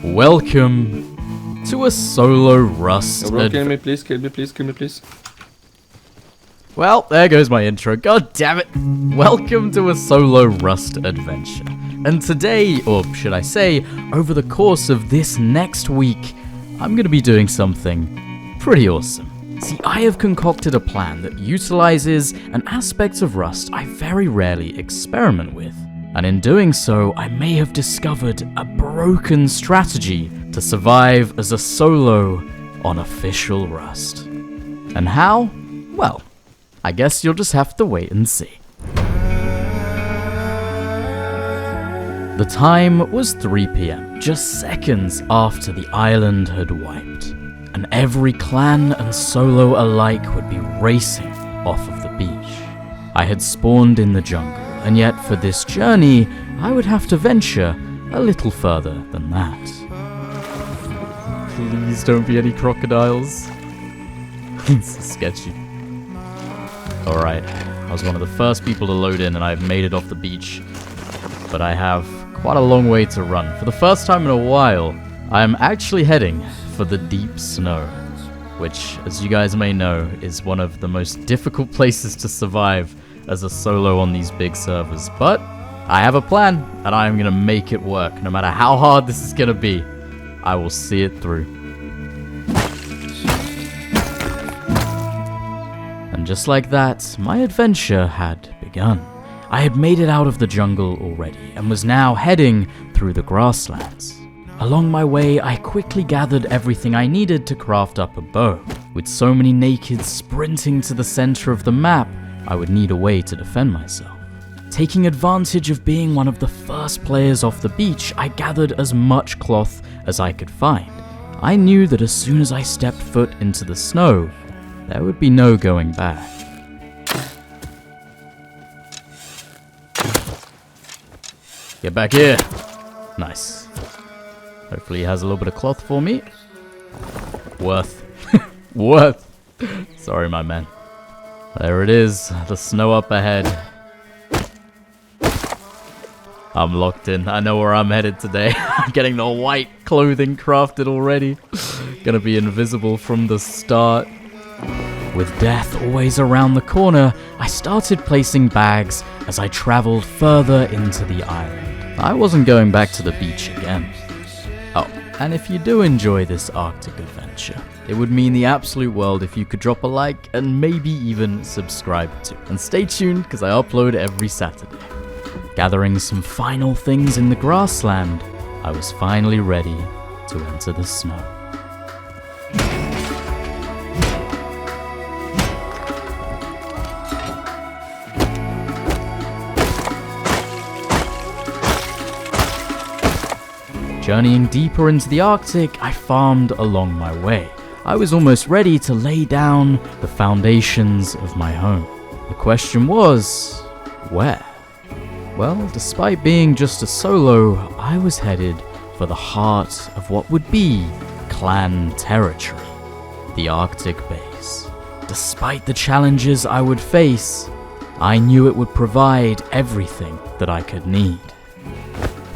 Welcome to a solo Rust. Kill me, please. Kill me, please. Kill me, please. Well, there goes my intro. God damn it. Welcome to a solo Rust adventure. And today, or should I say, over the course of this next week, I'm going to be doing something pretty awesome. See, I have concocted a plan that utilizes an aspect of Rust I very rarely experiment with. And in doing so, I may have discovered a broken strategy to survive as a solo on official Rust. And how? Well, I guess you'll just have to wait and see. The time was 3 PM, just seconds after the island had wiped, and every clan and solo alike would be racing off of the beach. I had spawned in the jungle, and yet for this journey, I would have to venture a little further than that. Please don't be any crocodiles. This is sketchy. Alright, I was one of the first people to load in and I've made it off the beach, but I have quite a long way to run. For the first time in a while, I am actually heading for the deep snow, which, as you guys may know, is one of the most difficult places to survive as a solo on these big servers. But I have a plan, and I am going to make it work. No matter how hard this is going to be, I will see it through. And just like that, my adventure had begun. I had made it out of the jungle already, and was now heading through the grasslands. Along my way, I quickly gathered everything I needed to craft up a bow. With so many nakeds sprinting to the center of the map, I would need a way to defend myself. Taking advantage of being one of the first players off the beach, I gathered as much cloth as I could find. I knew that as soon as I stepped foot into the snow, there would be no going back. Get back here. Nice. Hopefully he has a little bit of cloth for me. Worth. Worth. Sorry, my man. There it is, the snow up ahead. I'm locked in. I know where I'm headed today. I'm getting the white clothing crafted already. Gonna be invisible from the start. With death always around the corner, I started placing bags as I traveled further into the island. I wasn't going back to the beach again. Oh, and if you do enjoy this Arctic adventure, it would mean the absolute world if you could drop a like and maybe even subscribe too. And stay tuned because I upload every Saturday. Gathering some final things in the grassland, I was finally ready to enter the snow. Journeying deeper into the Arctic, I farmed along my way. I was almost ready to lay down the foundations of my home. The question was, where? Well, despite being just a solo, I was headed for the heart of what would be clan territory, the Arctic base. Despite the challenges I would face, I knew it would provide everything that I could need.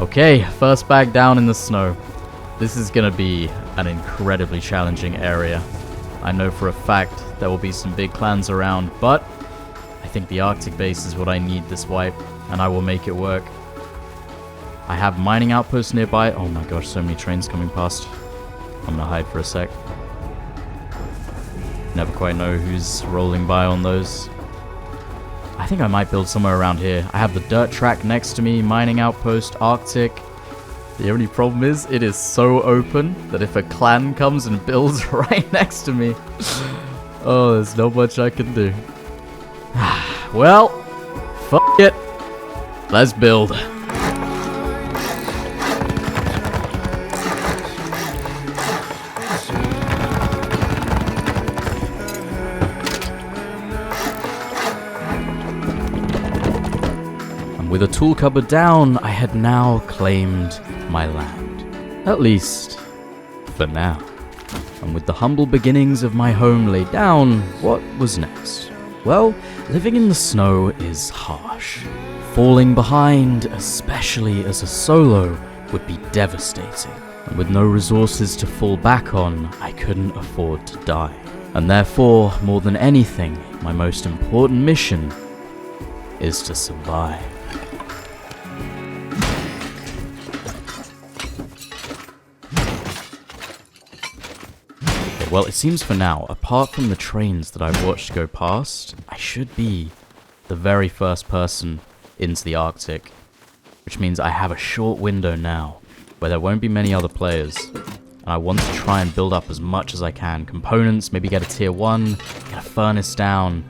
Okay, first bag down in the snow. This is gonna be an incredibly challenging area. I know for a fact there will be some big clans around, but I think the Arctic base is what I need this wipe, and I will make it work. I have mining outposts nearby. Oh my gosh, so many trains coming past. I'm gonna hide for a sec. Never quite know who's rolling by on those. I think I might build somewhere around here. I have the dirt track next to me, mining outpost, Arctic. The only problem is, it is so open that if a clan comes and builds right next to me, oh, there's not much I can do. Well, fuck it. Let's build. With a tool cupboard down, I had now claimed my land. At least, for now. And with the humble beginnings of my home laid down, what was next? Well, living in the snow is harsh. Falling behind, especially as a solo, would be devastating. And with no resources to fall back on, I couldn't afford to die. And therefore, more than anything, my most important mission is to survive. Okay, well, it seems for now, apart from the trains that I've watched go past, I should be the very first person into the Arctic, which means I have a short window now where there won't be many other players, and I want to try and build up as much as I can. Components, maybe get a tier 1, get a furnace down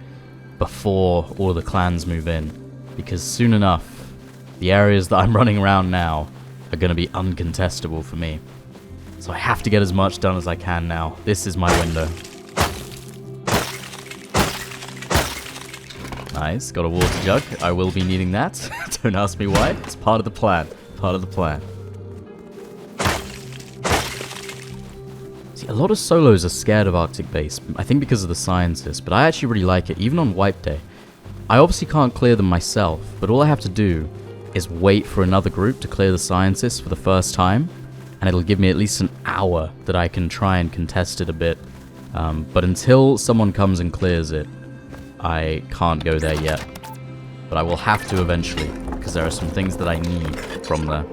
before all the clans move in, because soon enough, the areas that I'm running around now are going to be uncontestable for me. So I have to get as much done as I can now. This is my window. Nice, got a water jug. I will be needing that. Don't ask me why. It's part of the plan. Part of the plan. See, a lot of solos are scared of Arctic base. I think because of the scientists, but I actually really like it, even on wipe day. I obviously can't clear them myself, but all I have to do is wait for another group to clear the scientists for the first time, and it'll give me at least an hour that I can try and contest it a bit. But until someone comes and clears it, I can't go there yet. But I will have to eventually, because there are some things that I need from there.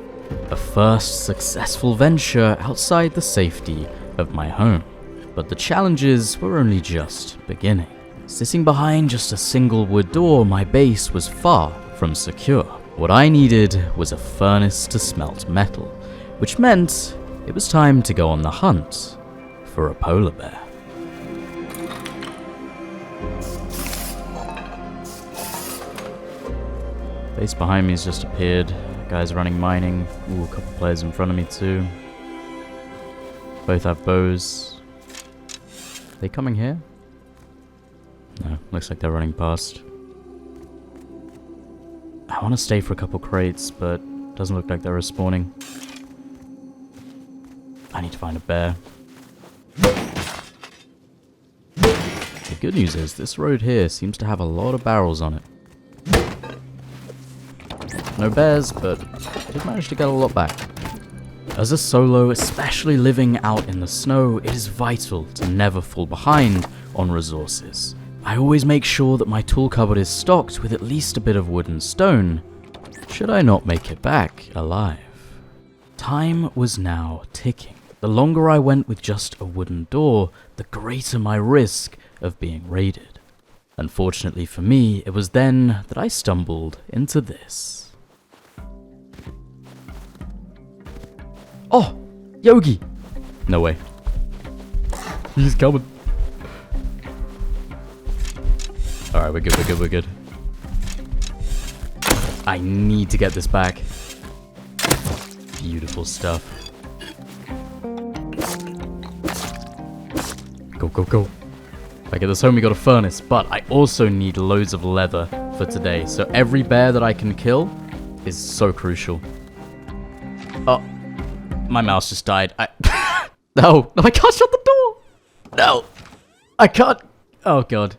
The first successful venture outside the safety of my home. But the challenges were only just beginning. Sitting behind just a single wood door, my base was far from secure. What I needed was a furnace to smelt metal, which meant it was time to go on the hunt for a polar bear. Base behind me has just appeared. Guys running mining. Ooh, a couple players in front of me too. Both have bows. Are they coming here? No, looks like they're running past. I want to stay for a couple crates, but doesn't look like they're respawning. I need to find a bear. The good news is this road here seems to have a lot of barrels on it. No bears, but I did manage to get a lot back. As a solo, especially living out in the snow, it is vital to never fall behind on resources. I always make sure that my tool cupboard is stocked with at least a bit of wood and stone, should I not make it back alive. Time was now ticking. The longer I went with just a wooden door, the greater my risk of being raided. Unfortunately for me, it was then that I stumbled into this. Oh! Yogi! No way. He's coming. Alright, we're good. I need to get this back. Beautiful stuff. Go. If I get this home, we got a furnace, but I also need loads of leather for today. So every bear that I can kill is so crucial. Oh, my mouse just died. No, I can't shut the door. No, I can't. Oh god.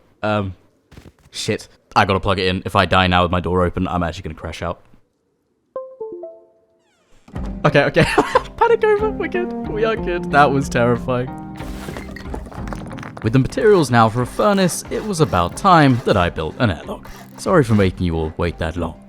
Shit. I gotta plug it in. If I die now with my door open, I'm actually gonna crash out. Okay. Panic over. We're good. We are good. That was terrifying. With the materials now for a furnace, it was about time that I built an airlock. Sorry for making you all wait that long.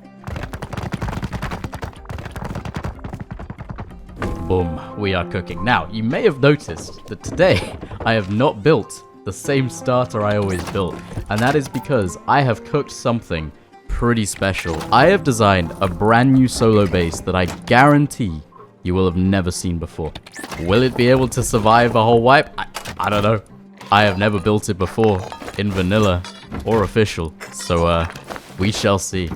Boom, we are cooking. Now, you may have noticed that today I have not built the same starter I always built, and that is because I have cooked something pretty special. I have designed a brand new solo base that I guarantee you will have never seen before. Will it be able to survive a whole wipe? I don't know. I have never built it before in vanilla or official, so we shall see.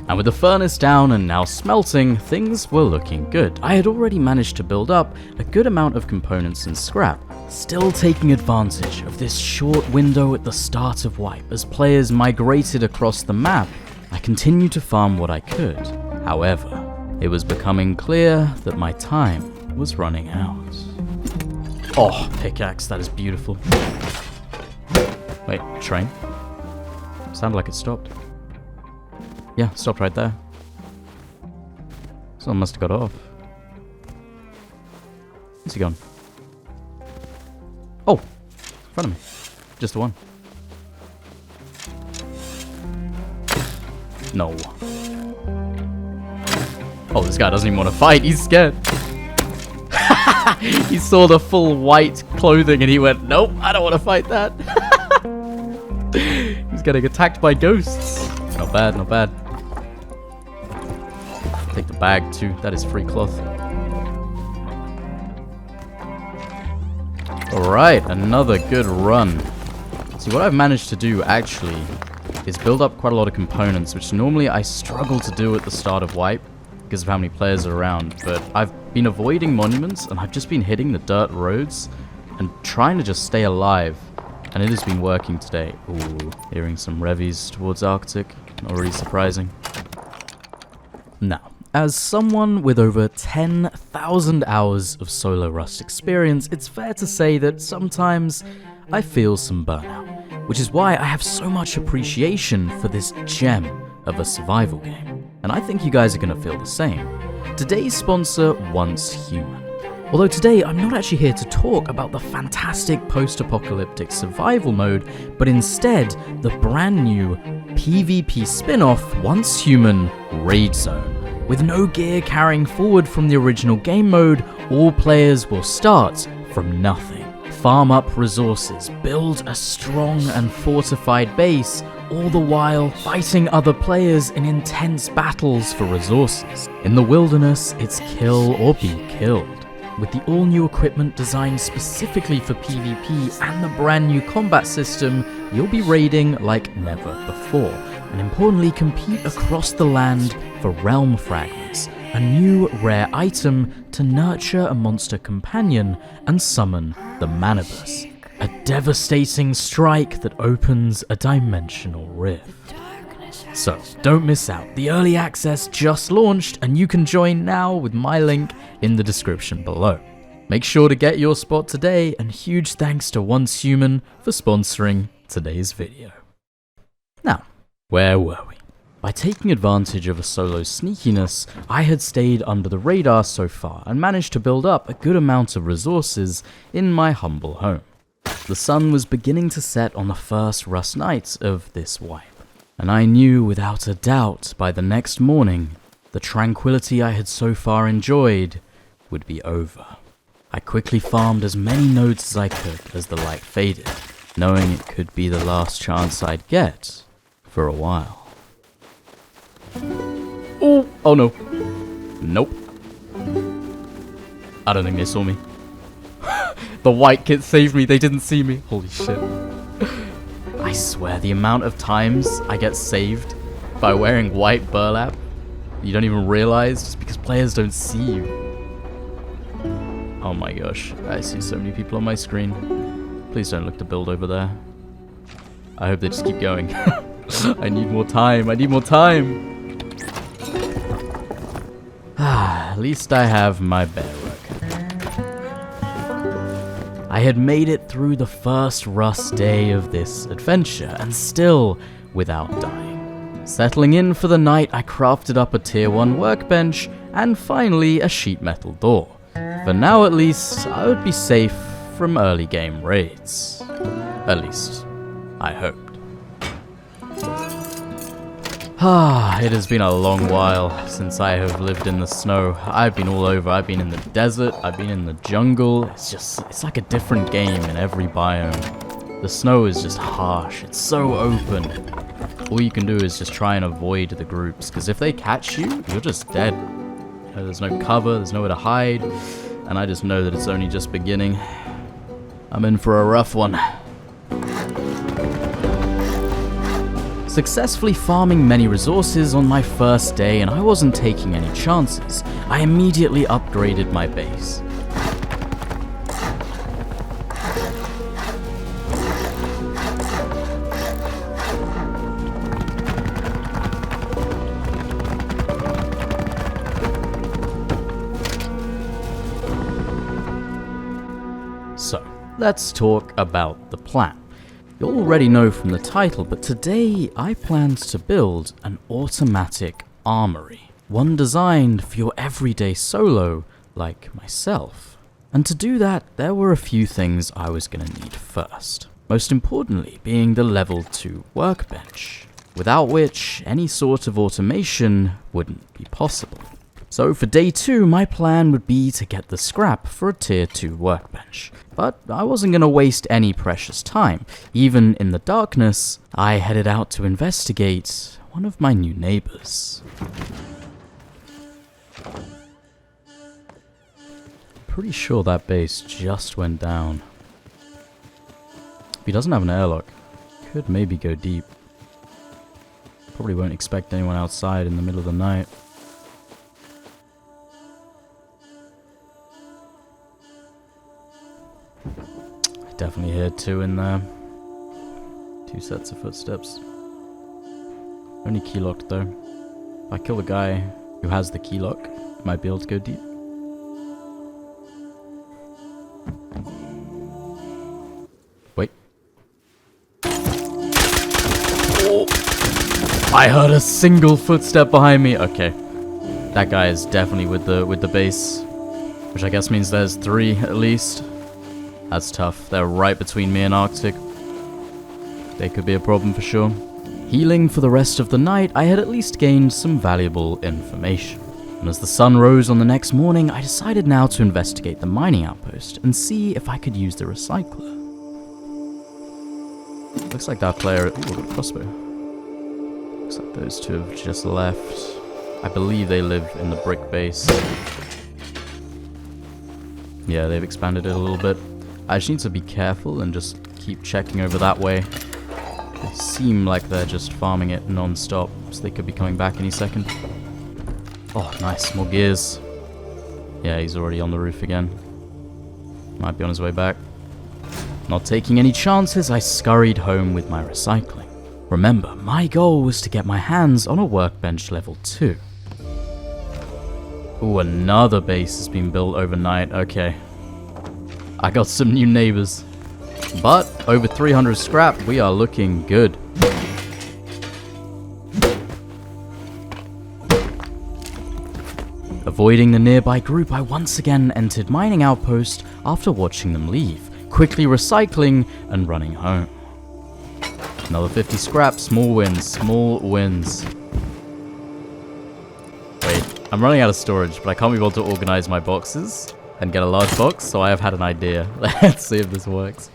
And with the furnace down and now smelting, things were looking good. I had already managed to build up a good amount of components and scrap, still taking advantage of this short window at the start of wipe. As players migrated across the map, I continued to farm what I could. However, it was becoming clear that my time was running out. Oh, pickaxe, that is beautiful. Wait, train? Sounded like it stopped. Yeah, stopped right there. Someone must have got off. Where's he gone? Oh! In front of me. Just the one. No. Oh, this guy doesn't even want to fight. He's scared. He saw the full white clothing and he went, nope, I don't want to fight that. He's getting attacked by ghosts. Not bad, not bad. Take the bag too. That is free cloth. Alright, another good run. See, what I've managed to do actually is build up quite a lot of components, which normally I struggle to do at the start of wipe because of how many players are around, but I've been avoiding monuments and I've just been hitting the dirt roads and trying to just stay alive, and it has been working today. Ooh, hearing some revies towards Arctic, not really surprising. Now, as someone with over 10,000 hours of solo Rust experience, it's fair to say that sometimes I feel some burnout, which is why I have so much appreciation for this gem of a survival game. And I think you guys are going to feel the same. Today's sponsor, Once Human. Although today I'm not actually here to talk about the fantastic post-apocalyptic survival mode, but instead the brand new PvP spin-off Once Human Raid Zone. With no gear carrying forward from the original game mode, all players will start from nothing. Farm up resources, build a strong and fortified base, all the while fighting other players in intense battles for resources. In the wilderness, it's kill or be killed. With the all-new equipment designed specifically for PvP and the brand new combat system, you'll be raiding like never before, and importantly compete across the land for realm fragments, a new rare item to nurture a monster companion and summon the Manibus, a devastating strike that opens a dimensional rift. So, don't miss out. The early access just launched and you can join now with my link in the description below. Make sure to get your spot today, and huge thanks to Once Human for sponsoring today's video. Now, where were we? By taking advantage of a solo's sneakiness, I had stayed under the radar so far and managed to build up a good amount of resources in my humble home. The sun was beginning to set on the first Rust night of this wipe, and I knew without a doubt by the next morning the tranquility I had so far enjoyed would be over. I quickly farmed as many nodes as I could as the light faded, knowing it could be the last chance I'd get for a while. Oh no. Nope. I don't think they saw me. The white kit saved me, they didn't see me. Holy shit. I swear the amount of times I get saved by wearing white burlap, you don't even realize just because players don't see you. Oh my gosh, I see so many people on my screen. Please don't look to build over there. I hope they just keep going. I need more time, I need more time. At least I have my bear work. I had made it through the first Rust day of this adventure, and still without dying. Settling in for the night, I crafted up a tier 1 workbench, and finally a sheet metal door. For now at least, I would be safe from early game raids. At least, I hoped. It has been a long while since I have lived in the snow. I've been all over. I've been in the desert, I've been in the jungle. It's like a different game in every biome. The snow is just harsh. It's so open. All you can do is just try and avoid the groups, because if they catch you, you're just dead. You know, there's no cover, there's nowhere to hide, and I just know that it's only just beginning. I'm in for a rough one. Successfully farming many resources on my first day, and I wasn't taking any chances. I immediately upgraded my base. So, let's talk about the plan. You already know from the title, but today I planned to build an automatic armory. One designed for your everyday solo like myself. And to do that, there were a few things I was going to need first. Most importantly being the level 2 workbench, without which any sort of automation wouldn't be possible. So for day 2, my plan would be to get the scrap for a tier 2 workbench. But I wasn't going to waste any precious time. Even in the darkness, I headed out to investigate one of my new neighbors. Pretty sure that base just went down. If he doesn't have an airlock, could maybe go deep. Probably won't expect anyone outside in the middle of the night. I definitely heard 2 in there. 2 sets of footsteps. Only key locked though. If I kill the guy who has the key lock, I might be able to go deep. Wait. Oh. I heard a single footstep behind me. Okay. That guy is definitely with the base. Which I guess means there's 3 at least. That's tough. They're right between me and Arctic. They could be a problem for sure. Healing for the rest of the night, I had at least gained some valuable information. And as the sun rose on the next morning, I decided now to investigate the mining outpost and see if I could use the recycler. Looks like that player... Ooh, I've got a crossbow. Looks like those 2 have just left. I believe they live in the brick base. Yeah, they've expanded it a little bit. I just need to be careful and just keep checking over that way. They seem like they're just farming it non-stop, so they could be coming back any second. Oh, nice. More gears. Yeah, he's already on the roof again. Might be on his way back. Not taking any chances, I scurried home with my recycling. Remember, my goal was to get my hands on a workbench level 2. Ooh, another base has been built overnight. Okay. I got some new neighbors. But over 300 scrap, we are looking good. Avoiding the nearby group, I once again entered mining outpost after watching them leave, quickly recycling and running home. Another 50 scrap, small wins, small wins. Wait, I'm running out of storage, but I can't be able to organize my boxes and get a large box, so I have had an idea. Let's see if this works.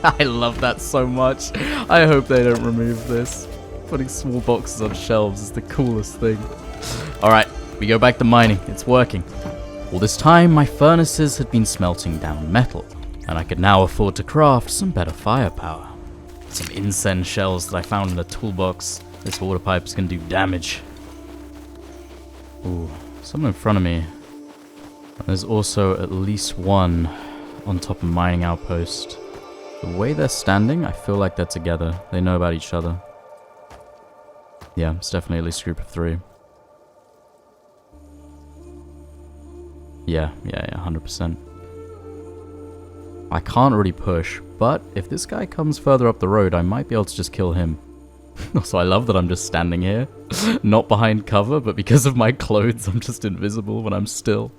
I love that so much. I hope they don't remove this. Putting small boxes on shelves is the coolest thing. Alright, we go back to mining. It's working. All this time, my furnaces had been smelting down metal, and I could now afford to craft some better firepower. Some incense shells that I found in a toolbox. This water pipe's gonna do damage. Ooh, someone in front of me. And there's also at least one on top of mining outpost. The way they're standing, I feel like they're together. They know about each other. Yeah, it's definitely at least a group of 3. Yeah, 100%. I can't really push, but if this guy comes further up the road, I might be able to just kill him. Also, I love that I'm just standing here. Not behind cover, but because of my clothes, I'm just invisible when I'm still.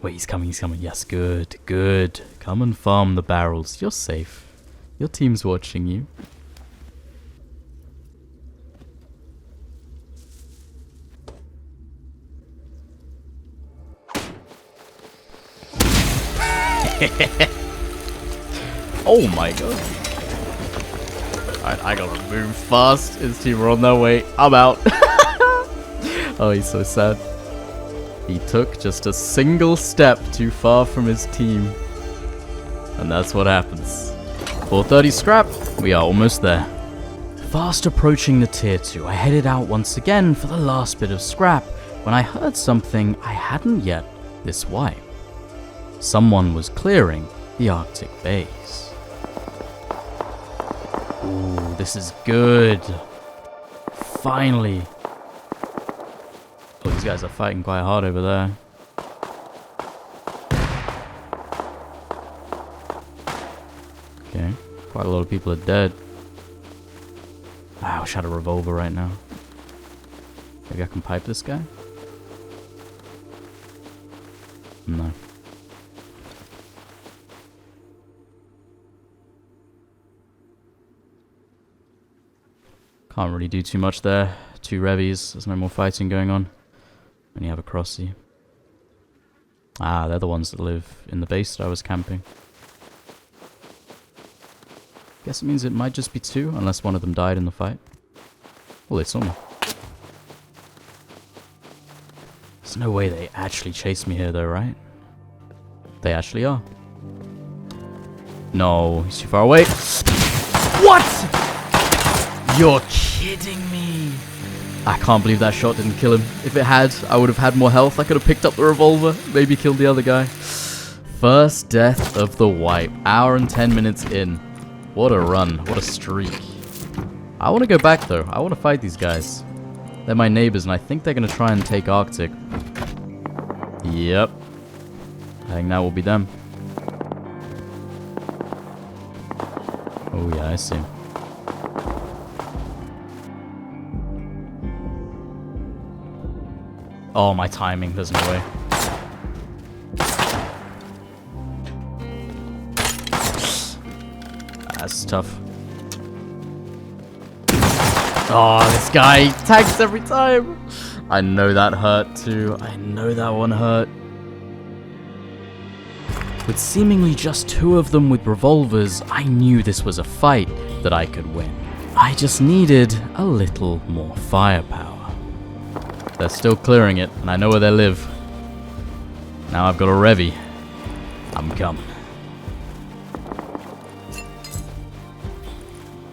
Wait, he's coming, he's coming. Yes, good, good. Come and farm the barrels. You're safe. Your team's watching you. Oh my god. Alright, I gotta move fast. His team are on their way. I'm out. Oh, he's so sad. He took just a single step too far from his team. And that's what happens. 430 scrap. We are almost there. Fast approaching the tier 2, I headed out once again for the last bit of scrap when I heard something I hadn't yet this wipe. Someone was clearing the Arctic base. Ooh, this is good. Finally. Oh, these guys are fighting quite hard over there. Okay, quite a lot of people are dead. I wish I had a revolver right now. Maybe I can pipe this guy? No. Can't really do too much there. 2 revies. There's no more fighting going on. And you have a crossy. Ah, they're the ones that live in the base that I was camping. Guess it means it might just be 2, unless one of them died in the fight. Well, they saw me. There's no way they actually chased me here though, right? They actually are. No, he's too far away. What? You're kidding me. I can't believe that shot didn't kill him. If it had, I would have had more health. I could have picked up the revolver, maybe killed the other guy. First death of the wipe. Hour and 10 minutes in. What a run. What a streak. I want to go back though. I want to fight these guys. They're my neighbors and I think they're going to try and take Arctic. Yep. I think that will be them. Oh yeah, I see. Oh, my timing. There's no way. That's tough. Oh, this guy tags every time. I know that hurt too. I know that one hurt. With seemingly just 2 of them with revolvers, I knew this was a fight that I could win. I just needed a little more firepower. They're still clearing it, and I know where they live. Now I've got a revy. I'm coming.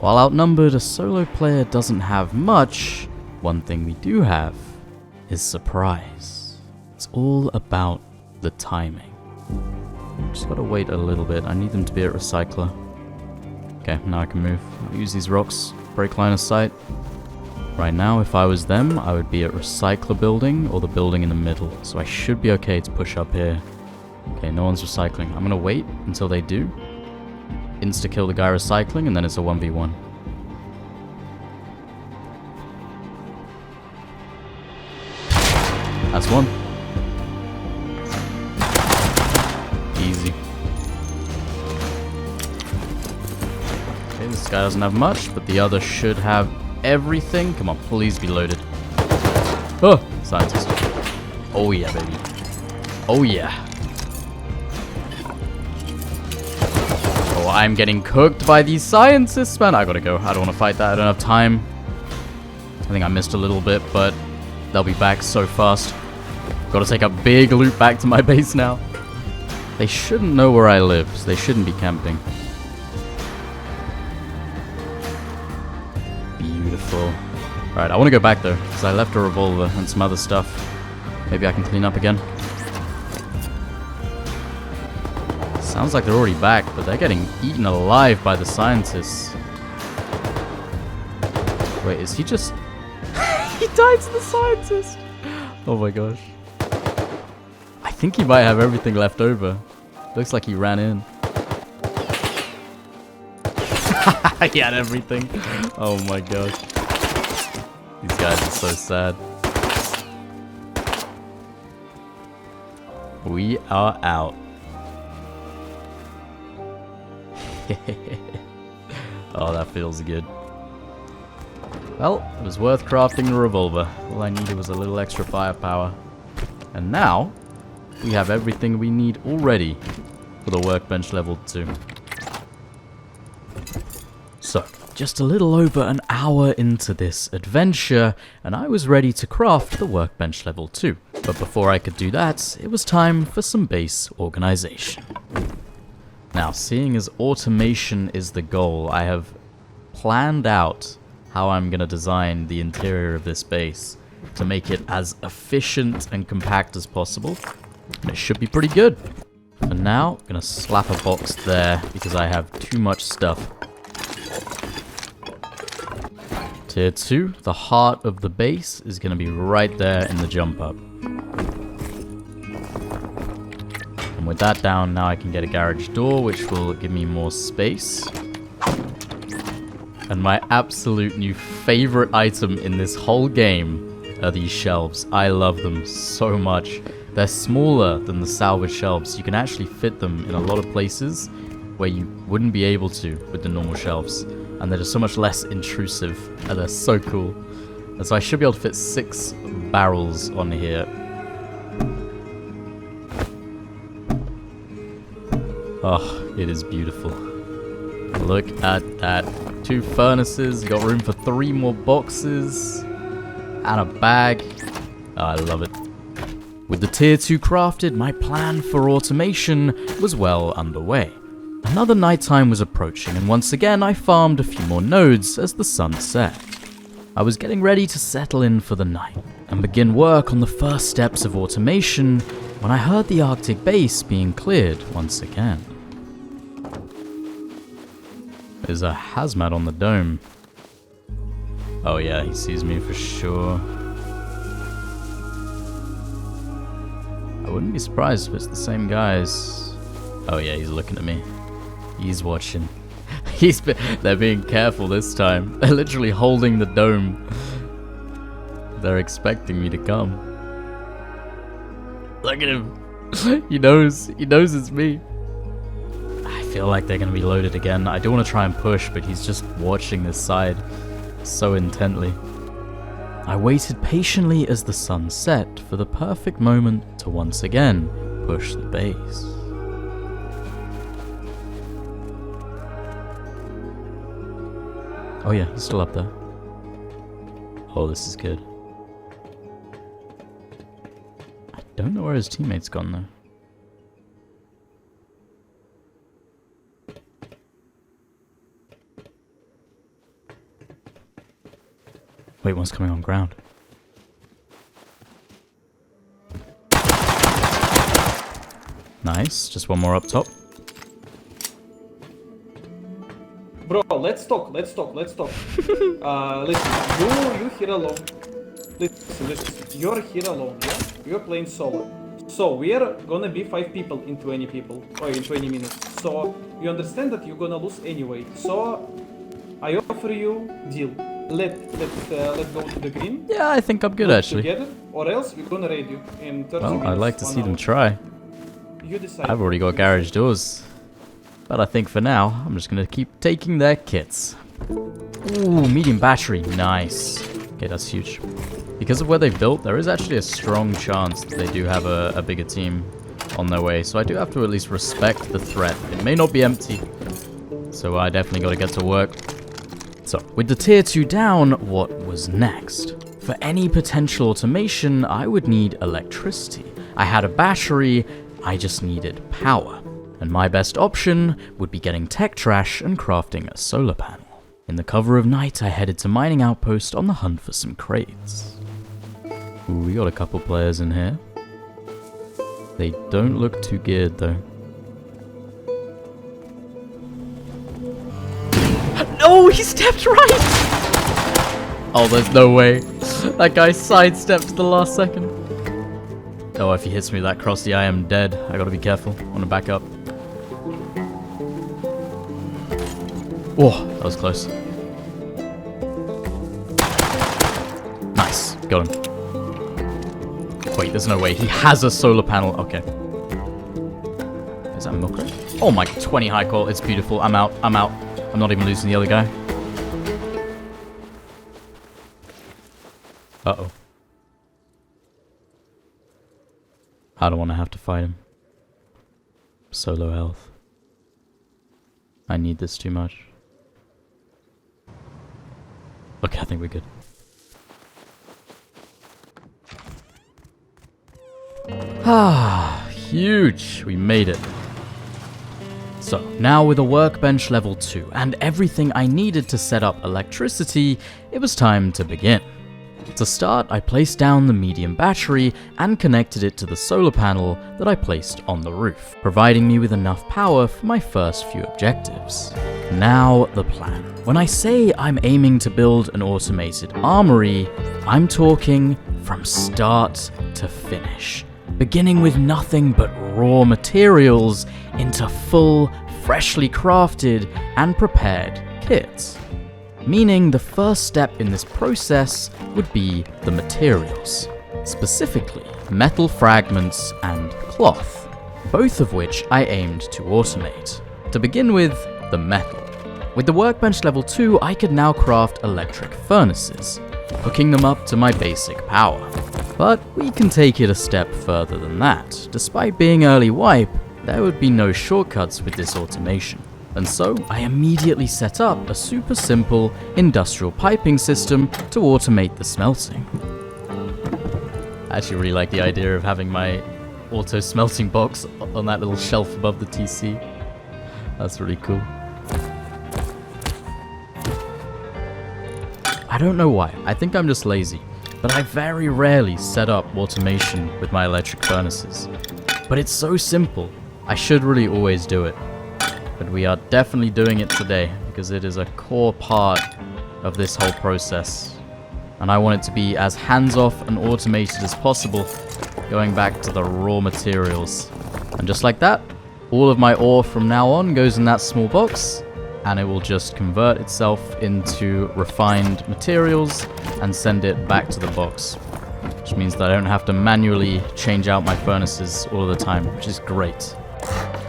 While outnumbered, a solo player doesn't have much. One thing we do have is surprise. It's all about the timing. Just gotta wait a little bit. I need them to be at recycler. Okay, now I can move. I'll use these rocks. Break line of sight. Right now, if I was them, I would be at recycler building or the building in the middle. So I should be okay to push up here. Okay, no one's recycling. I'm gonna wait until they do. Insta-kill the guy recycling, and then it's a 1v1. That's one. Easy. Okay, this guy doesn't have much, but the other should have everything. Come on, please be loaded. Oh, scientist. Oh yeah, baby. Oh yeah. Oh, I'm getting cooked by these scientists, man. I gotta go. I don't want to fight that. I don't have time. I think I missed a little bit, but they'll be back so fast. Gotta take a big loop back to my base now. They shouldn't know where I live, so they shouldn't be camping. Beautiful. Right, I want to go back though, because I left a revolver and some other stuff. Maybe I can clean up again. Sounds like they're already back, but they're getting eaten alive by the scientists. Wait, is he just... He died to the scientist! Oh my gosh. I think he might have everything left over. Looks like he ran in. He had everything. Oh my gosh. These guys are so sad. We are out. Oh, that feels good. Well, it was worth crafting the revolver. All I needed was a little extra firepower. And now, we have everything we need already for the workbench level 2. So, just a little over an hour into this adventure, and I was ready to craft the workbench level 2. But before I could do that, it was time for some base organization. Now, seeing as automation is the goal, I have planned out how I'm going to design the interior of this base to make it as efficient and compact as possible. And it should be pretty good. For now, I'm going to slap a box there because I have too much stuff. Tier 2, the heart of the base, is going to be right there in the jump up. And with that down, now I can get a garage door, which will give me more space. And my absolute new favorite item in this whole game, are these shelves. I love them so much. They're smaller than the salvage shelves. You can actually fit them in a lot of places where you wouldn't be able to with the normal shelves. And they're just so much less intrusive. And they're so cool. And so I should be able to fit 6 barrels on here. Oh, it is beautiful. Look at that. 2 furnaces. You got room for 3 more boxes. And a bag. Oh, I love it. With the tier 2 crafted, my plan for automation was well underway. Another nighttime was approaching, and once again I farmed a few more nodes as the sun set. I was getting ready to settle in for the night and begin work on the first steps of automation when I heard the Arctic base being cleared once again. There's a hazmat on the dome. Oh yeah, he sees me for sure. I wouldn't be surprised if it's the same guys. Oh yeah, he's looking at me. He's watching. They're being careful this time. They're literally holding the dome. They're expecting me to come. Look at him. He knows it's me. I feel like they're gonna be loaded again. I do want to try and push, but he's just watching this side so intently. I waited patiently as the sun set for the perfect moment to once again push the base. Oh yeah, he's still up there. Oh, this is good. I don't know where his teammate's gone though. Wait, one's coming on ground. Nice, just one more up top. Bro, let's talk. Listen, you here alone. Listen, you're here alone, yeah? You're playing solo. So we're gonna be 5 people in 20 people, or in 20 minutes. So you understand that you're gonna lose anyway. So I offer you deal. Let's go to the green. Yeah, I think I'm good actually. Together, or else we're gonna raid you in 30 minutes. Well, I'd like to see them hour. try. You decide. I've already got garage doors. But I think for now, I'm just gonna keep taking their kits. Ooh, medium battery, nice. Okay, that's huge. Because of where they built, there is actually a strong chance that they do have a bigger team on their way. So I do have to at least respect the threat. It may not be empty. So I definitely gotta get to work. So, with the tier 2 down, what was next? For any potential automation, I would need electricity. I had a battery, I just needed power. And my best option would be getting tech trash and crafting a solar panel. In the cover of night, I headed to mining outpost on the hunt for some crates. Ooh, we got a couple players in here. They don't look too geared though. No, he stepped right! Oh, there's no way. That guy sidestepped to the last second. Oh, if he hits me that crossy, I am dead. I gotta be careful. I wanna back up. Whoa, that was close. Nice, got him. Wait, there's no way. He has a solar panel. Okay. Is that a milk crate? Oh my, 20 high call. It's beautiful. I'm out. I'm not even losing the other guy. Uh-oh. I don't want to have to fight him. Solo health. I need this too much. Okay, I think we're good. Ah, huge! We made it. So, now with a workbench level 2 and everything I needed to set up electricity, it was time to begin. To start, I placed down the medium battery and connected it to the solar panel that I placed on the roof, providing me with enough power for my first few objectives. Now, the plan. When I say I'm aiming to build an automated armory, I'm talking from start to finish, beginning with nothing but raw materials into full, freshly crafted and prepared kits. meaning the first step in this process would be the materials, specifically metal fragments and cloth, both of which I aimed to automate. To begin with, the metal. With the workbench level 2, I could now craft electric furnaces, hooking them up to my basic power. But we can take it a step further than that. Despite being early wipe, there would be no shortcuts with this automation. And so, I immediately set up a super simple industrial piping system to automate the smelting. I actually really like the idea of having my auto smelting box on that little shelf above the TC. That's really cool. I don't know why, I think I'm just lazy, but I very rarely set up automation with my electric furnaces. But it's so simple, I should really always do it. But we are definitely doing it today, because it is a core part of this whole process. And I want it to be as hands-off and automated as possible, going back to the raw materials. And just like that, all of my ore from now on goes in that small box, and it will just convert itself into refined materials and send it back to the box. Which means that I don't have to manually change out my furnaces all of the time, which is great.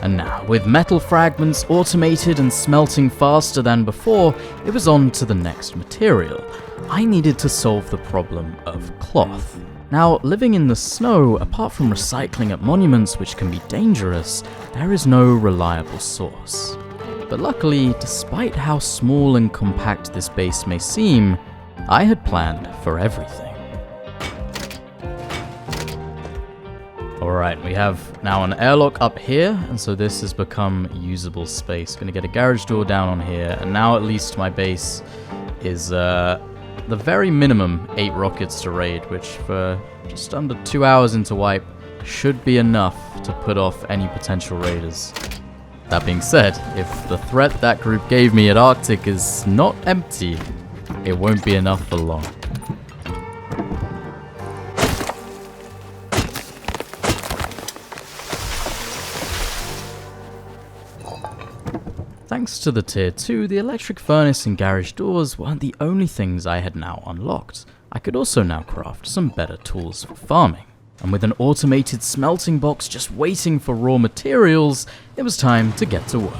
And now, with metal fragments automated and smelting faster than before, it was on to the next material. I needed to solve the problem of cloth. Now, living in the snow, apart from recycling at monuments which can be dangerous, there is no reliable source. But luckily, despite how small and compact this base may seem, I had planned for everything. Alright, we have now an airlock up here, and so this has become usable space. Gonna get a garage door down on here, and now at least my base is the very minimum 8 rockets to raid, which for just under 2 hours into wipe should be enough to put off any potential raiders. That being said, if the threat that group gave me at Arctic is not empty, it won't be enough for long. Thanks to the tier 2, the electric furnace and garage doors weren't the only things I had now unlocked. I could also now craft some better tools for farming. And with an automated smelting box just waiting for raw materials, it was time to get to work.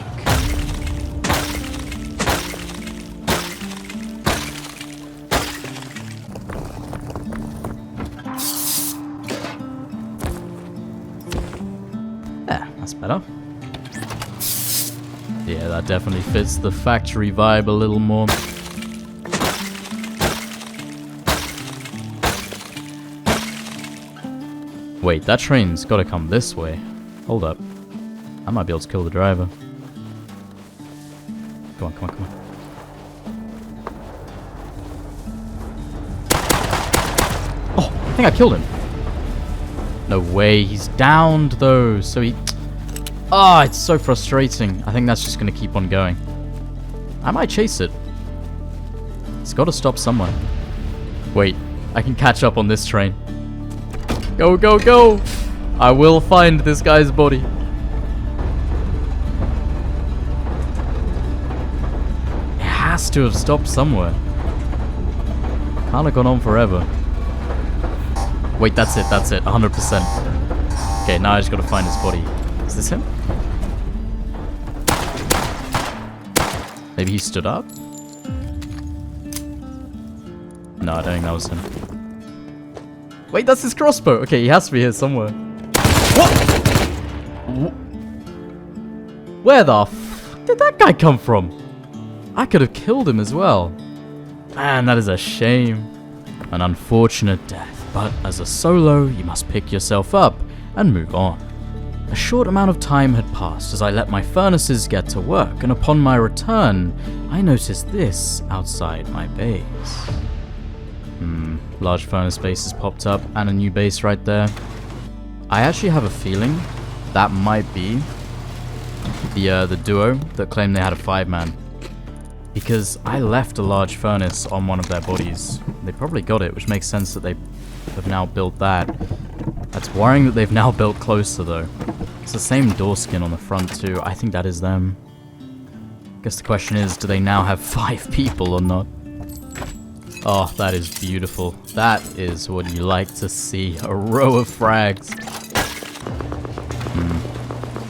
There, that's better. Yeah, that definitely fits the factory vibe a little more. Wait, that train's gotta come this way. Hold up. I might be able to kill the driver. Come on, come on, come on. Oh, I think I killed him. No way, he's downed though, so he... Ah, it's so frustrating. I think that's just gonna keep on going. I might chase it. It's gotta stop somewhere. Wait, I can catch up on this train. Go, go, go! I will find this guy's body. It has to have stopped somewhere. Can't have gone on forever. Wait, that's it, 100%. Okay, now I just gotta find his body. Is this him? Maybe he stood up? No, I don't think that was him. Wait, that's his crossbow. Okay, he has to be here somewhere. What? Where the f did that guy come from? I could have killed him as well. Man, that is a shame. An unfortunate death. But as a solo, you must pick yourself up and move on. A short amount of time had passed as I let my furnaces get to work, and upon my return, I noticed this outside my base. Large furnace base has popped up, and a new base right there. I actually have a feeling that might be the duo that claimed they had a 5-man. Because I left a large furnace on one of their bodies. They probably got it, which makes sense that they have now built that. That's worrying that they've now built closer though. It's the same door skin on the front too. I think that is them. Guess the question is, do they now have 5 people or not? Oh, that is beautiful. That is what you like to see. A row of frags.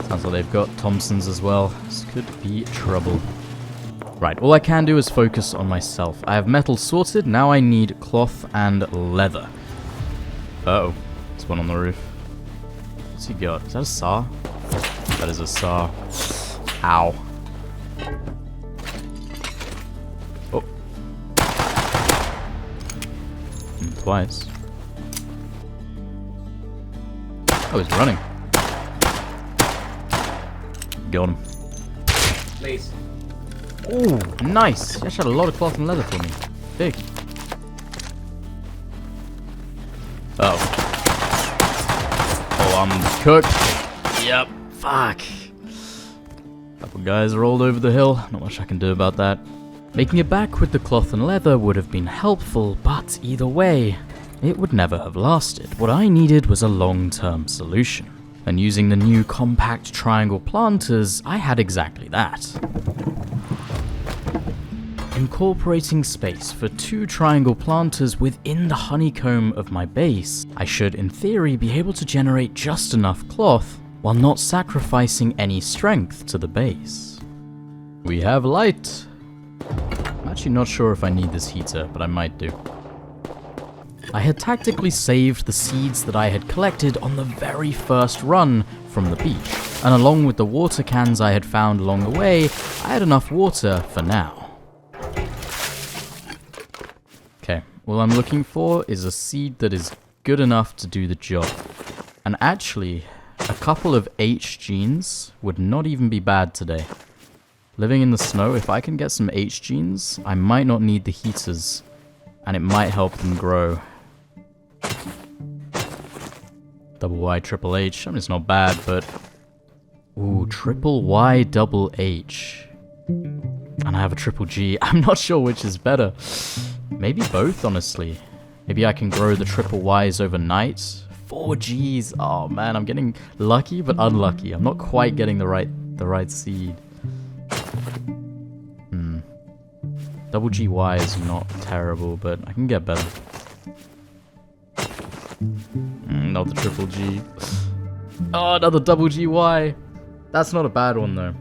Sounds like they've got Thompsons as well. This could be trouble. Right, all I can do is focus on myself. I have metal sorted, now I need cloth and leather. Uh-oh. There's one on the roof. What's he got? Is that a saw? That is a saw. Ow. Oh. Twice. Oh, he's running. Got him. Please. Oh, nice. He actually had a lot of cloth and leather for me. Big. Uh oh. Oh, I'm cooked. Yep. Fuck. Couple guys rolled over the hill. Not much I can do about that. Making it back with the cloth and leather would have been helpful, but either way, it would never have lasted. What I needed was a long-term solution. And using the new compact triangle planters, I had exactly that. Incorporating space for 2 triangle planters within the honeycomb of my base, I should in theory be able to generate just enough cloth while not sacrificing any strength to the base. We have light. I'm actually not sure if I need this heater, but I might do. I had tactically saved the seeds that I had collected on the very first run from the beach, and along with the water cans I had found along the way, I had enough water for now. Okay, all I'm looking for is a seed that is good enough to do the job. And actually, a couple of H genes would not even be bad today. Living in the snow, if I can get some H genes, I might not need the heaters, and it might help them grow. Double Y, triple H, I mean it's not bad, but... Ooh, triple Y, double H. And I have a triple G, I'm not sure which is better. Maybe both, honestly. Maybe I can grow the triple Ys overnight. 4 Gs. Oh man, I'm getting lucky but unlucky. I'm not quite getting the right seed. Double GY is not terrible, but I can get better. Not the triple G. Oh, another double GY. That's not a bad one though.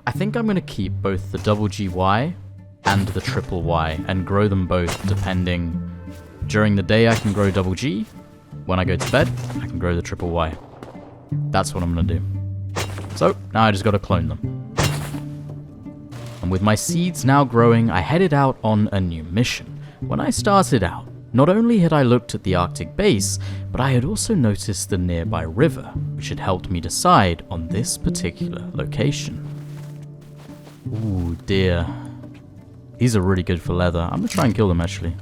I think I'm gonna keep both the double GY and the triple Y and grow them both depending. During the day I can grow double G. When I go to bed, I can grow the triple Y. That's what I'm gonna do. So, now I just gotta clone them. And with my seeds now growing, I headed out on a new mission. When I started out, not only had I looked at the Arctic base, but I had also noticed the nearby river, which had helped me decide on this particular location. Ooh, deer. These are really good for leather. I'm gonna try and kill them actually.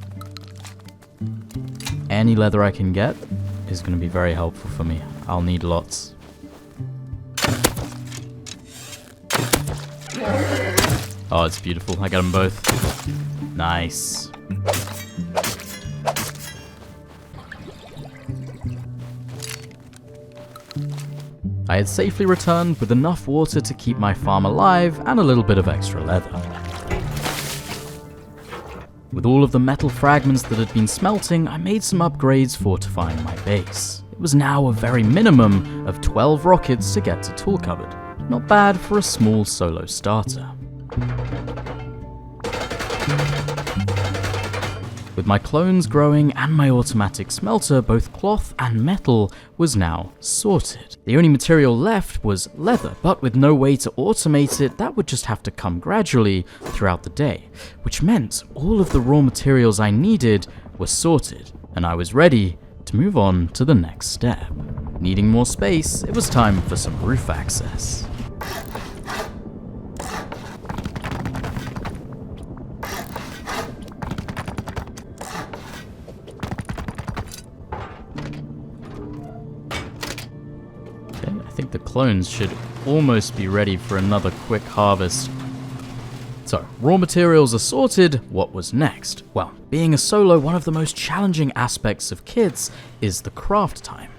Any leather I can get is gonna be very helpful for me. I'll need lots. Oh, it's beautiful. I got them both. Nice. I had safely returned with enough water to keep my farm alive and a little bit of extra leather. With all of the metal fragments that had been smelting, I made some upgrades fortifying my base. It was now a very minimum of 12 rockets to get to tool cupboard. Not bad for a small solo starter. With my clones growing and my automatic smelter, both cloth and metal was now sorted. The only material left was leather, but with no way to automate it, that would just have to come gradually throughout the day, which meant all of the raw materials I needed were sorted, and I was ready to move on to the next step. Needing more space, it was time for some roof access. I think the clones should almost be ready for another quick harvest. So, raw materials are sorted, what was next? Well, being a solo, one of the most challenging aspects of kids is the craft time.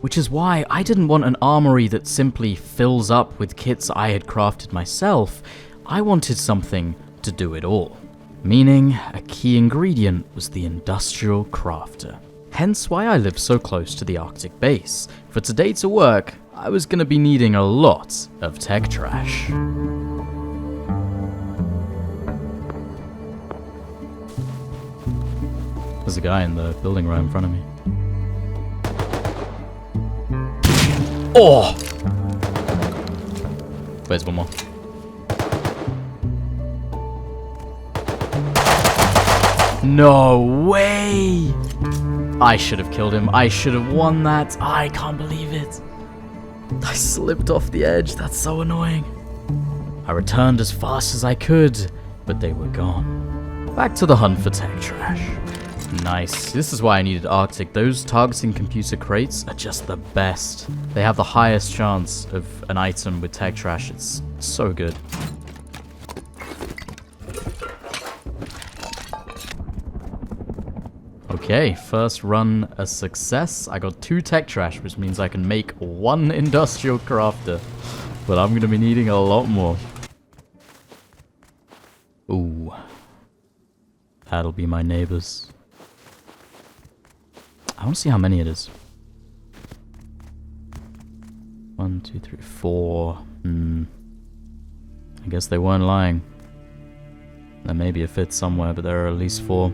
Which is why I didn't want an armory that simply fills up with kits I had crafted myself. I wanted something to do it all. Meaning, a key ingredient was the industrial crafter. Hence why I live so close to the Arctic base. For today to work, I was going to be needing a lot of tech trash. There's a guy in the building right in front of me. Oh! Where's one more? No way! I should have killed him. I should have won that. I can't believe it. I slipped off the edge. That's so annoying. I returned as fast as I could, but they were gone. Back to the hunt for tech trash. Nice. This is why I needed Arctic. Those targeting computer crates are just the best. They have the highest chance of an item with tech trash. It's so good. Okay, first run a success. I got 2 tech trash, which means I can make 1 industrial crafter. But I'm going to be needing a lot more. Ooh. That'll be my neighbors. I want to see how many it is. 1, 2, 3, 4. I guess they weren't lying. There may be a fifth somewhere, but there are at least 4.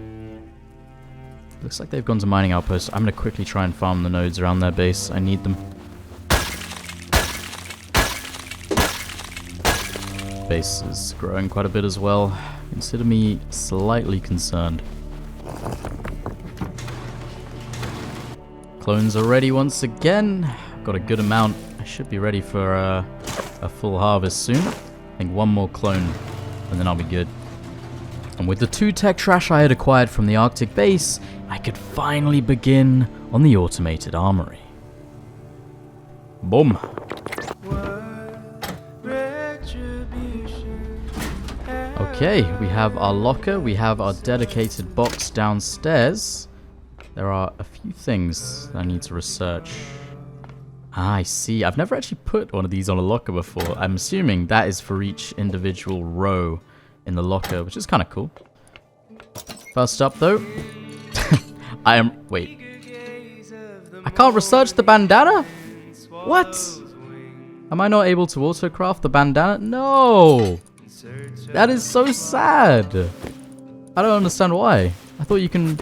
Looks like they've gone to mining outposts. I'm going to quickly try and farm the nodes around their base. I need them. Base is growing quite a bit as well. Consider me slightly concerned. Clones are ready once again. Got a good amount. I should be ready for a full harvest soon. I think 1 more clone and then I'll be good. And with the 2 tech trash I had acquired from the Arctic base, I could finally begin on the automated armory. Boom. Okay, we have our locker, we have our dedicated box downstairs. There are a few things that I need to research. Ah, I see. I've never actually put one of these on a locker before. I'm assuming that is for each individual row in the locker, which is kind of cool. First up, though, wait. I can't research the bandana? What? Am I not able to auto-craft the bandana? No! That is so sad. I don't understand why. I thought you can...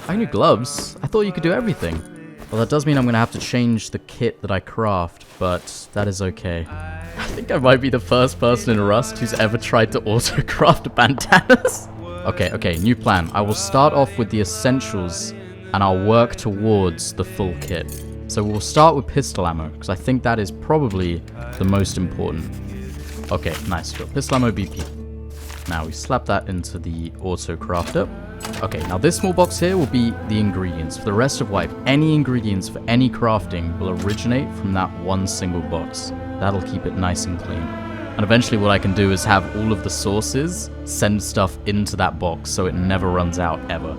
I knew gloves. I thought you could do everything. Well, that does mean I'm going to have to change the kit that I craft, but that is okay. I think I might be the first person in Rust who's ever tried to auto-craft bandanas. Okay, new plan. I will start off with the essentials, and I'll work towards the full kit. So we'll start with pistol ammo, because I think that is probably the most important. Okay, nice. Got pistol ammo BP. Now we slap that into the auto-crafter. Okay, now this small box here will be the ingredients. For the rest of life, any ingredients for any crafting will originate from that one single box. That'll keep it nice and clean. And eventually what I can do is have all of the sources send stuff into that box so it never runs out ever.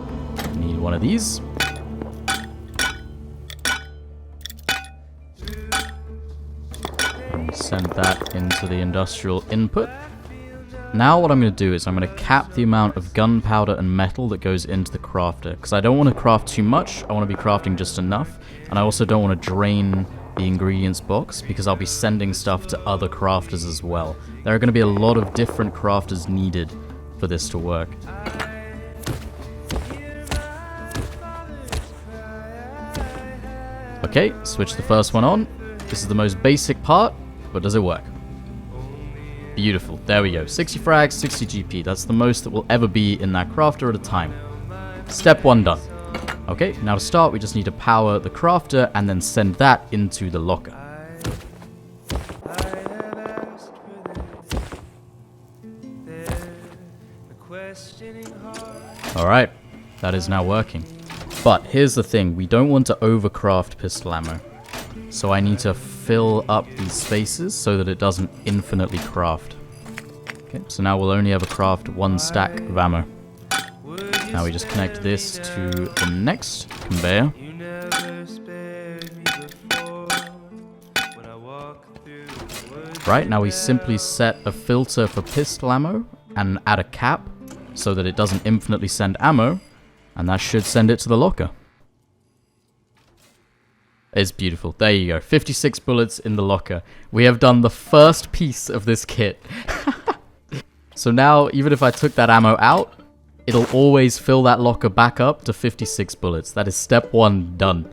Need one of these. And send that into the industrial input. Now what I'm going to do is I'm going to cap the amount of gunpowder and metal that goes into the crafter, because I don't want to craft too much, I want to be crafting just enough, and I also don't want to drain the ingredients box, because I'll be sending stuff to other crafters as well. There are going to be a lot of different crafters needed for this to work. Okay, switch the first one on. This is the most basic part, but does it work? Beautiful. There we go. 60 frags, 60 GP. That's the most that will ever be in that crafter at a time. Step 1 done. Okay, now to start, we just need to power the crafter and then send that into the locker. Alright, that is now working. But here's the thing, we don't want to overcraft pistol ammo. So I need to fill up these spaces so that it doesn't infinitely craft. Okay, so now we'll only ever craft 1 stack of ammo. Now we just connect this to the next conveyor. Right, now we simply set a filter for pistol ammo and add a cap so that it doesn't infinitely send ammo, and that should send it to the locker. It's beautiful. There you go. 56 bullets in the locker. We have done the first piece of this kit. So now, even if I took that ammo out, it'll always fill that locker back up to 56 bullets. That is step 1 done.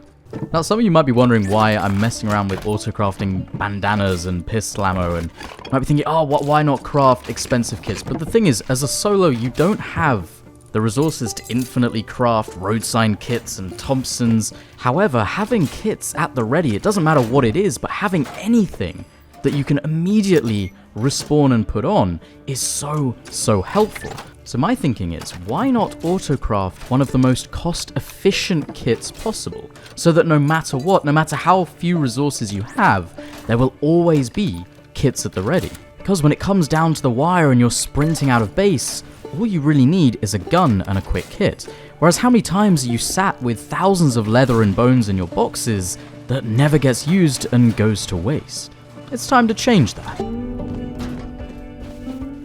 Now, some of you might be wondering why I'm messing around with auto-crafting bandanas and pistol ammo, and you might be thinking, oh, why not craft expensive kits? But the thing is, as a solo, you don't have the resources to infinitely craft road sign kits and Thompsons. However, having kits at the ready, it doesn't matter what it is, but having anything that you can immediately respawn and put on is so helpful. So my thinking is, why not autocraft one of the most cost-efficient kits possible, so that no matter what, no matter how few resources you have, there will always be kits at the ready. Because when it comes down to the wire and you're sprinting out of base, all you really need is a gun and a quick kit. Whereas how many times are you sat with thousands of leather and bones in your boxes that never gets used and goes to waste? It's time to change that.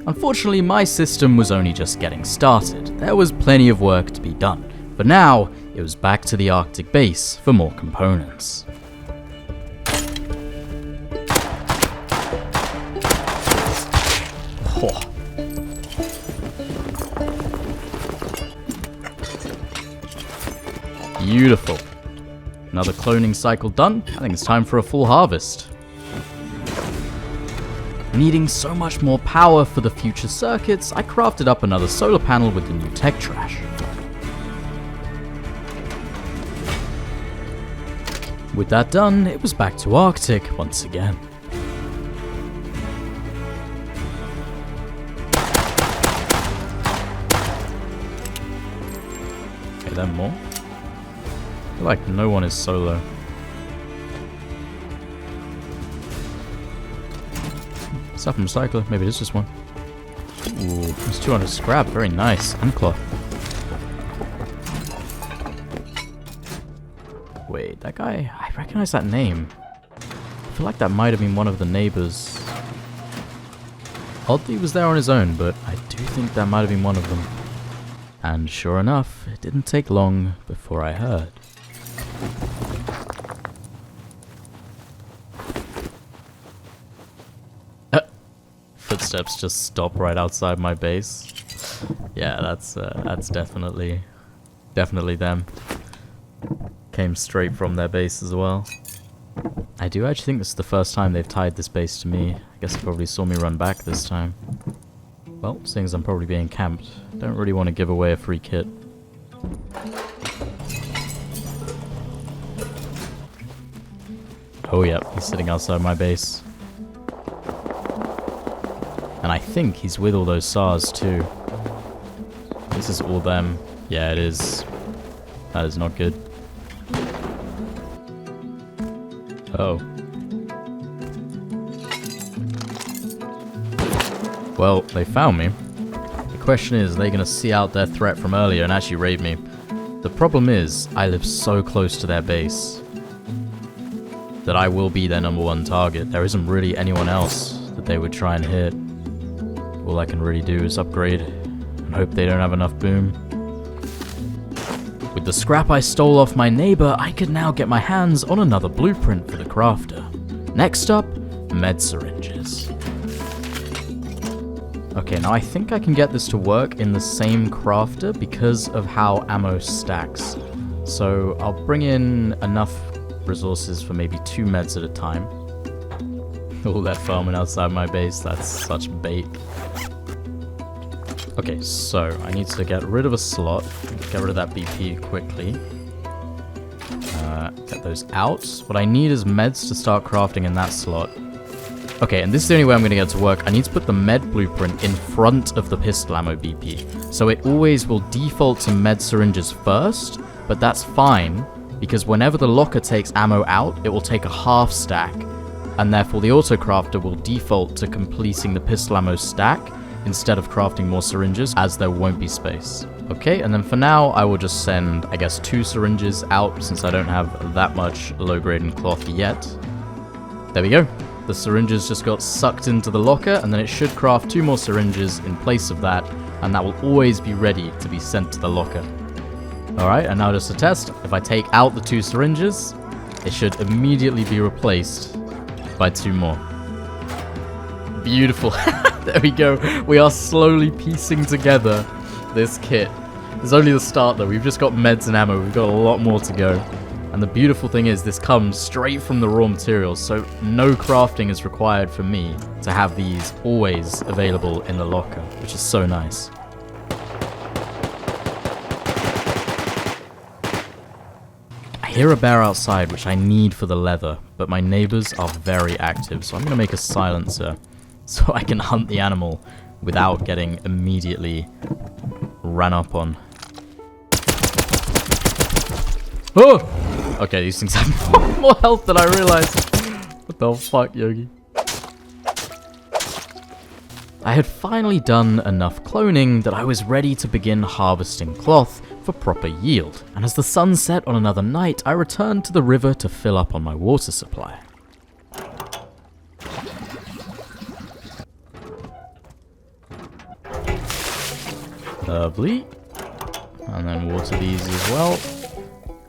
Unfortunately, my system was only just getting started. There was plenty of work to be done. But now, it was back to the Arctic base for more components. Oh. Beautiful. Another cloning cycle done. I think it's time for a full harvest. Needing so much more power for the future circuits, I crafted up another solar panel with the new tech trash. With that done, it was back to Arctic once again. Okay, then more. I feel like no one is solo. Stuff from recycler, maybe it is just one. Ooh, there's 200 scrap, very nice. And cloth. Wait, that guy, I recognize that name. I feel like that might have been one of the neighbors. Oddly, he was there on his own, but I do think that might have been one of them. And sure enough, it didn't take long before I heard. Footsteps just stop right outside my base. Yeah, that's definitely them. Came straight from their base as well. I do actually think this is the first time they've tied this base to me. I guess they probably saw me run back this time. Well, seeing as I'm probably being camped, don't really want to give away a free kit. Oh yeah, he's sitting outside my base. And I think he's with all those SARs too. This is all them. Yeah, it is. That is not good. Oh. Well, they found me. The question is, are they going to see out their threat from earlier and actually raid me? The problem is, I live so close to their base that I will be their #1 target. There isn't really anyone else that they would try and hit. All I can really do is upgrade and hope they don't have enough boom. With the scrap I stole off my neighbor, I could now get my hands on another blueprint for the crafter. Next up, med syringes. Okay, now I think I can get this to work in the same crafter because of how ammo stacks. So I'll bring in enough resources for maybe 2 meds at a time. All that farming outside my base, that's such bait. Okay, so I need to get rid of a slot, get rid of that BP quickly. Get those out. What I need is meds to start crafting in that slot. Okay, and this is the only way I'm going to get it to work. I need to put the med blueprint in front of the pistol ammo BP. So it always will default to med syringes first, but that's fine, because whenever the locker takes ammo out, it will take a half stack, and therefore the autocrafter will default to completing the pistol ammo stack instead of crafting more syringes, as there won't be space. Okay, and then for now, I will just send, I guess, 2 syringes out, since I don't have that much low-grade cloth yet. There we go. The syringes just got sucked into the locker, and then it should craft 2 more syringes in place of that, and that will always be ready to be sent to the locker. Alright, and now just a test. If I take out the 2 syringes, it should immediately be replaced by 2 more. Beautiful. There we go. We are slowly piecing together this kit. It's only the start though. We've just got meds and ammo. We've got a lot more to go. And the beautiful thing is this comes straight from the raw materials, so no crafting is required for me to have these always available in the locker, which is so nice. I hear a bear outside, which I need for the leather, but my neighbors are very active, so I'm going to make a silencer so I can hunt the animal without getting immediately ran up on. Oh! Okay, these things have more health than I realized. What the fuck, Yogi? I had finally done enough cloning that I was ready to begin harvesting cloth for proper yield, and as the sun set on another night, I returned to the river to fill up on my water supply. Lovely. And then water these as well.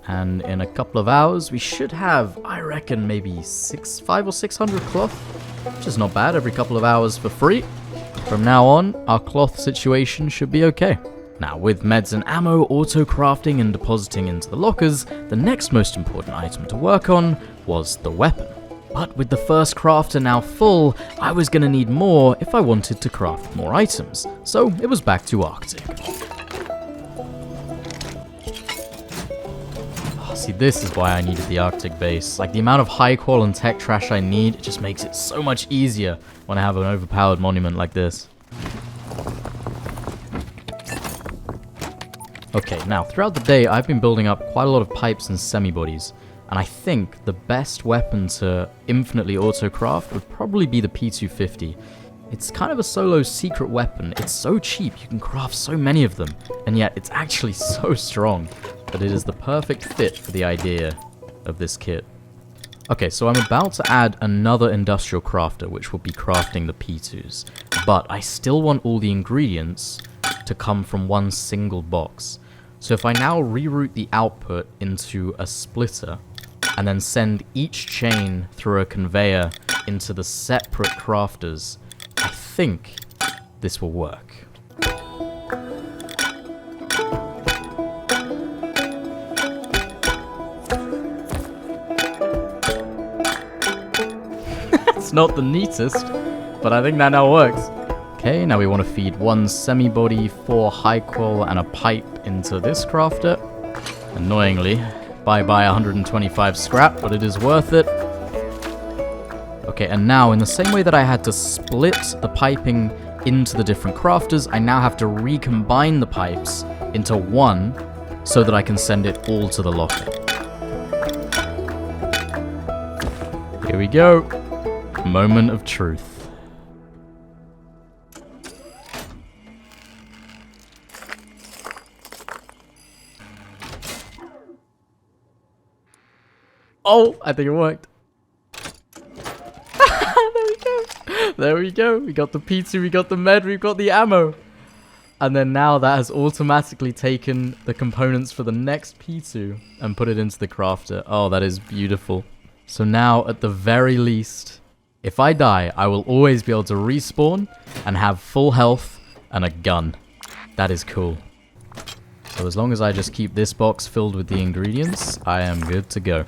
And in a couple of hours, we should have, I reckon, maybe 500 or 600 cloth, which is not bad, every couple of hours for free. From now on, our cloth situation should be okay. Now, with meds and ammo, auto-crafting and depositing into the lockers, the next most important item to work on was the weapon. But with the first crafter now full, I was going to need more if I wanted to craft more items, so it was back to Arctic. See, this is why I needed the Arctic base. Like, the amount of high qual and tech trash I need, it just makes it so much easier when I have an overpowered monument like this. Okay, now, throughout the day, I've been building up quite a lot of pipes and semi-bodies, and I think the best weapon to infinitely auto-craft would probably be the P250. It's kind of a solo secret weapon. It's so cheap, you can craft so many of them, and yet it's actually so strong. But it is the perfect fit for the idea of this kit. Okay, so I'm about to add another industrial crafter, which will be crafting the P2s. But I still want all the ingredients to come from one single box. So if I now reroute the output into a splitter, and then send each chain through a conveyor into the separate crafters, I think this will work. It's not the neatest, but I think that now works. Okay, now we want to feed 1 semi-body, 4 high qual, and a pipe into this crafter. Annoyingly, bye-bye 125 scrap, but it is worth it. Okay, and now in the same way that I had to split the piping into the different crafters, I now have to recombine the pipes into one so that I can send it all to the locker. Here we go. Moment of truth. Oh, I think it worked. There we go. There we go. We got the P2, we got the med, we've got the ammo. And then now that has automatically taken the components for the next P2 and put it into the crafter. Oh, that is beautiful. So now, at the very least, if I die, I will always be able to respawn and have full health and a gun. That is cool. So as long as I just keep this box filled with the ingredients, I am good to go.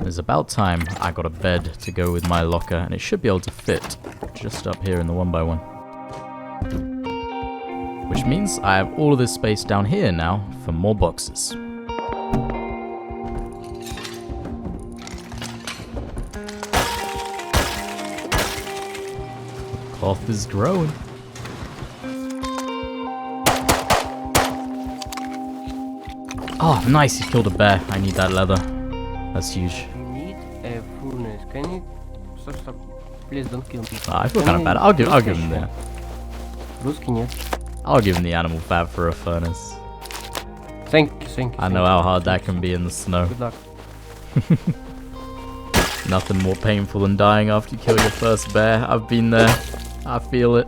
It's about time I got a bed to go with my locker, and it should be able to fit just up here in the 1x1. Which means I have all of this space down here now for more boxes. Cloth is growing. Oh, nice, he killed a bear. I need that leather. That's huge. You need a furnace. Can you stop? Please don't kill me. I feel kind of bad. I'll give him the. Русский нет. I'll give him the animal fat for a furnace. Thank you. I know how hard that can be in the snow. Good luck. Nothing more painful than dying after you kill your first bear. I've been there. I feel it.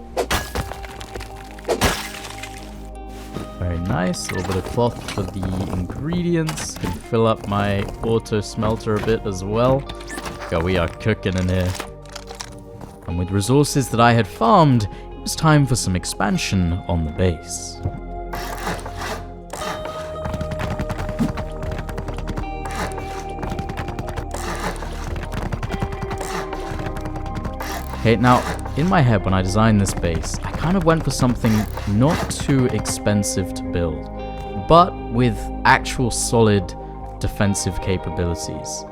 Very nice. A little bit of cloth for the ingredients. Can fill up my auto smelter a bit as well. God, we are cooking in here. And with resources that I had farmed, it was time for some expansion on the base. Okay, now, in my head when I designed this base, I kind of went for something not too expensive to build, but with actual solid defensive capabilities.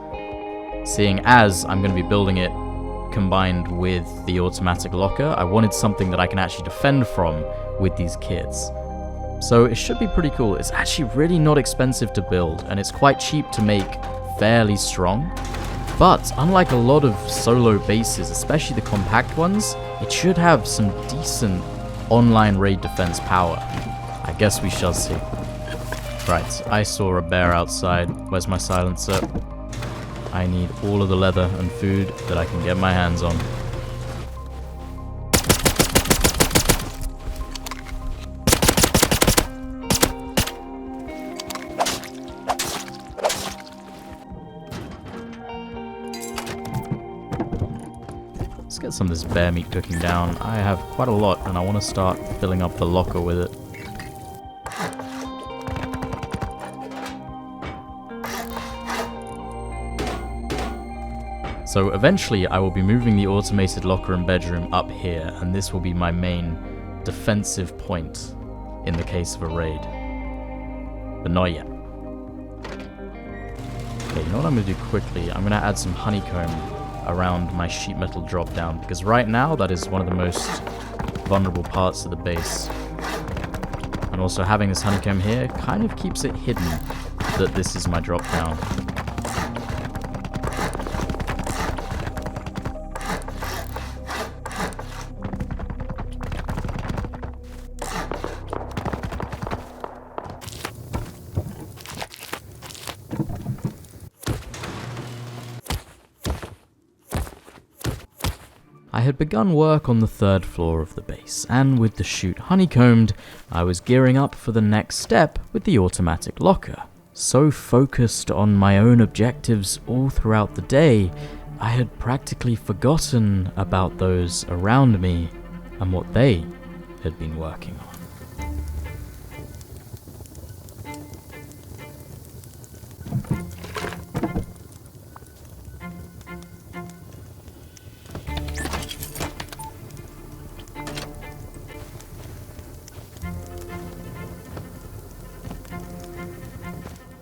Seeing as I'm going to be building it combined with the automatic locker, I wanted something that I can actually defend from with these kids. So it should be pretty cool. It's actually really not expensive to build, and it's quite cheap to make fairly strong. But unlike a lot of solo bases, especially the compact ones, it should have some decent online raid defense power. I guess we shall see. Right, I saw a bear outside. Where's my silencer? I need all of the leather and food that I can get my hands on. Let's get some of this bear meat cooking down. I have quite a lot and I want to start filling up the locker with it. So eventually I will be moving the automated locker and bedroom up here, and this will be my main defensive point in the case of a raid. But not yet. Okay, you know what I'm going to do quickly? I'm going to add some honeycomb around my sheet metal drop down, because right now that is one of the most vulnerable parts of the base. And also having this honeycomb here kind of keeps it hidden that this is my drop down. I had begun work on the third floor of the base, and with the chute honeycombed, I was gearing up for the next step with the automatic locker. So focused on my own objectives all throughout the day, I had practically forgotten about those around me and what they had been working on.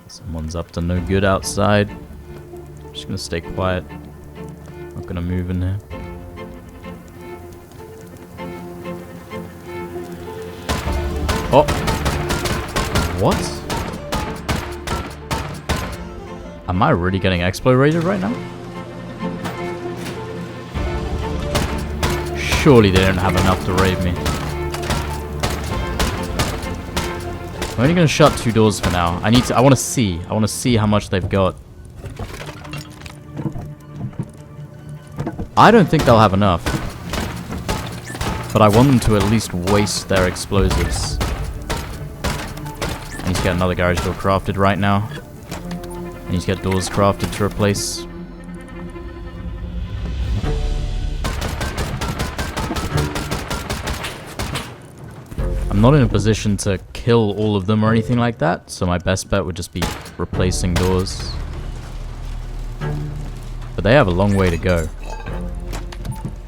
Someone's up to no good outside. I'm just gonna stay quiet. Not gonna move in here. Oh! What? Am I really getting explorated right now? Surely they don't have enough to raid me. I'm only gonna shut 2 doors for now. I wanna see how much they've got. I don't think they'll have enough. But I want them to at least waste their explosives. I need to get another garage door crafted right now. I need to get doors crafted to replace. I'm not in a position to kill all of them or anything like that, so my best bet would just be replacing doors. But they have a long way to go.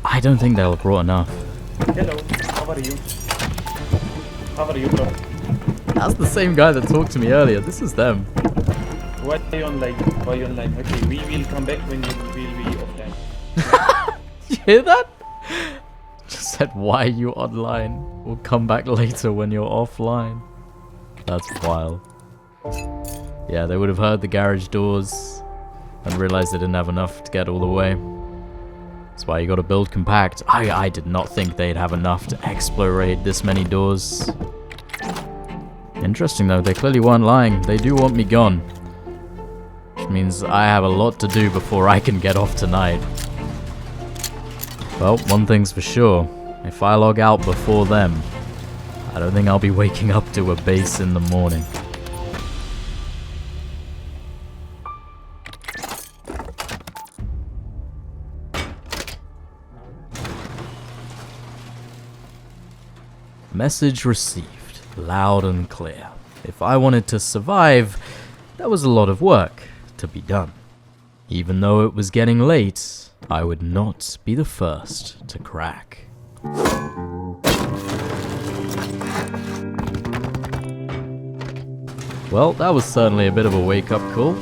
I don't think they'll have brought enough. Hello, how are you? How are you, bro? That's the same guy that talked to me earlier. This is them. Why are you online? Why are you online? Okay, we will come back when you will be offline. You hear that? Just said, why are you online? We'll come back later when you're offline. That's wild. Yeah, they would have heard the garage doors and realized they didn't have enough to get all the way. That's why you gotta build compact. I did not think they'd have enough to explorate this many doors. Interesting though, they clearly weren't lying. They do want me gone. means I have a lot to do before I can get off tonight. Well, one thing's for sure. If I log out before them, I don't think I'll be waking up to a base in the morning. Message received, loud and clear. If I wanted to survive, that was a lot of work to be done. Even though it was getting late, I would not be the first to crack. Well, that was certainly a bit of a wake-up call.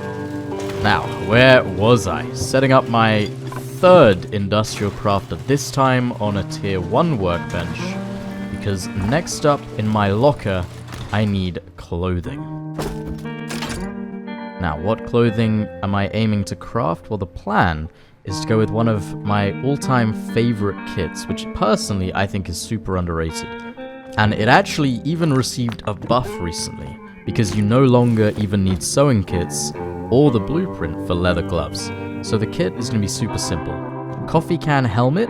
Now, where was I? Setting up my third industrial crafter, this time on a tier 1 workbench. Because next up in my locker, I need clothing. Now, what clothing am I aiming to craft? Well, the plan is to go with one of my all-time favorite kits, which personally I think is super underrated. And it actually even received a buff recently, because you no longer even need sewing kits or the blueprint for leather gloves. So the kit is going to be super simple. Coffee can helmet,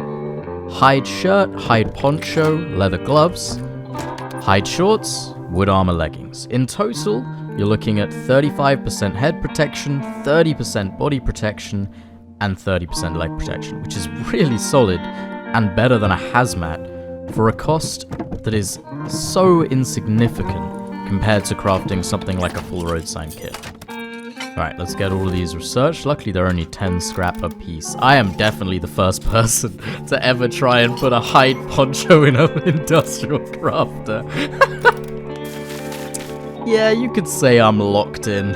hide shirt, hide poncho, leather gloves, hide shorts, wood armor leggings. In total, you're looking at 35% head protection, 30% body protection, and 30% leg protection, which is really solid and better than a hazmat for a cost that is so insignificant compared to crafting something like a full road sign kit. Alright, let's get all of these researched. Luckily, they're only 10 scrap a piece. I am definitely the first person to ever try and put a hide poncho in an industrial crafter. Yeah, you could say I'm locked in.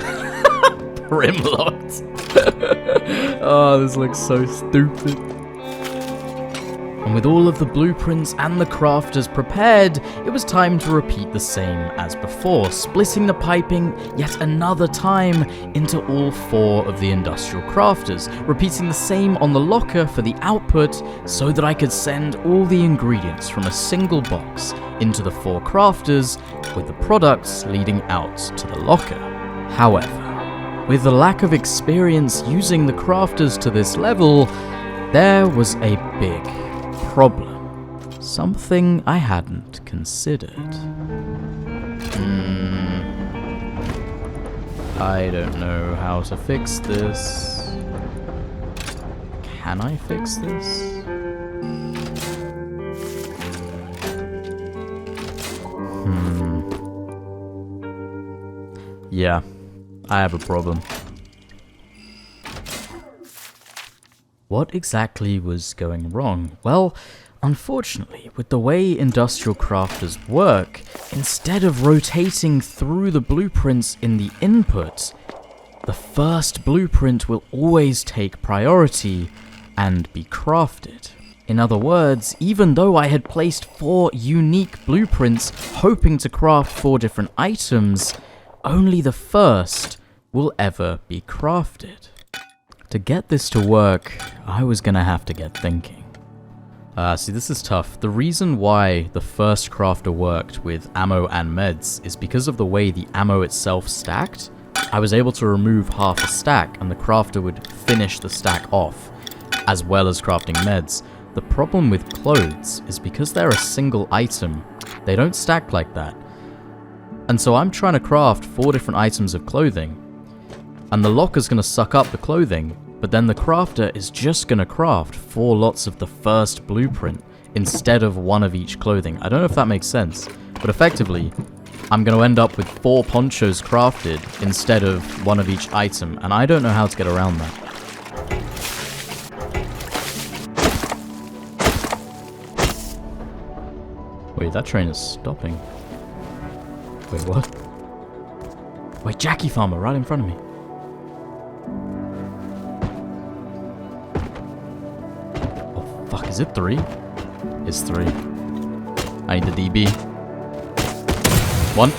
Prim locked. Oh, this looks so stupid. And with all of the blueprints and the crafters prepared, it was time to repeat the same as before, splitting the piping yet another time into all 4 of the industrial crafters, repeating the same on the locker for the output so that I could send all the ingredients from a single box into the 4 crafters, with the products leading out to the locker. However, with the lack of experience using the crafters to this level, there was a big problem. Something I hadn't considered. I don't know how to fix this. Can I fix this? Yeah, I have a problem. What exactly was going wrong? Well, unfortunately, with the way industrial crafters work, instead of rotating through the blueprints in the input, the first blueprint will always take priority and be crafted. In other words, even though I had placed 4 unique blueprints hoping to craft 4 different items, only the first will ever be crafted. To get this to work, I was gonna have to get thinking. See, this is tough. The reason why the first crafter worked with ammo and meds is because of the way the ammo itself stacked. I was able to remove half a stack and the crafter would finish the stack off, as well as crafting meds. The problem with clothes is because they're a single item, they don't stack like that. And so I'm trying to craft 4 different items of clothing, and the locker's gonna suck up the clothing, but then the crafter is just gonna craft 4 lots of the first blueprint instead of 1 of each clothing. I don't know if that makes sense, but effectively, I'm gonna end up with 4 ponchos crafted instead of 1 of each item, and I don't know how to get around that. Wait, that train is stopping. Wait, what? Wait, Jackie Farmer, right in front of me. Oh, fuck, is it 3? It's 3. I need the DB. 1.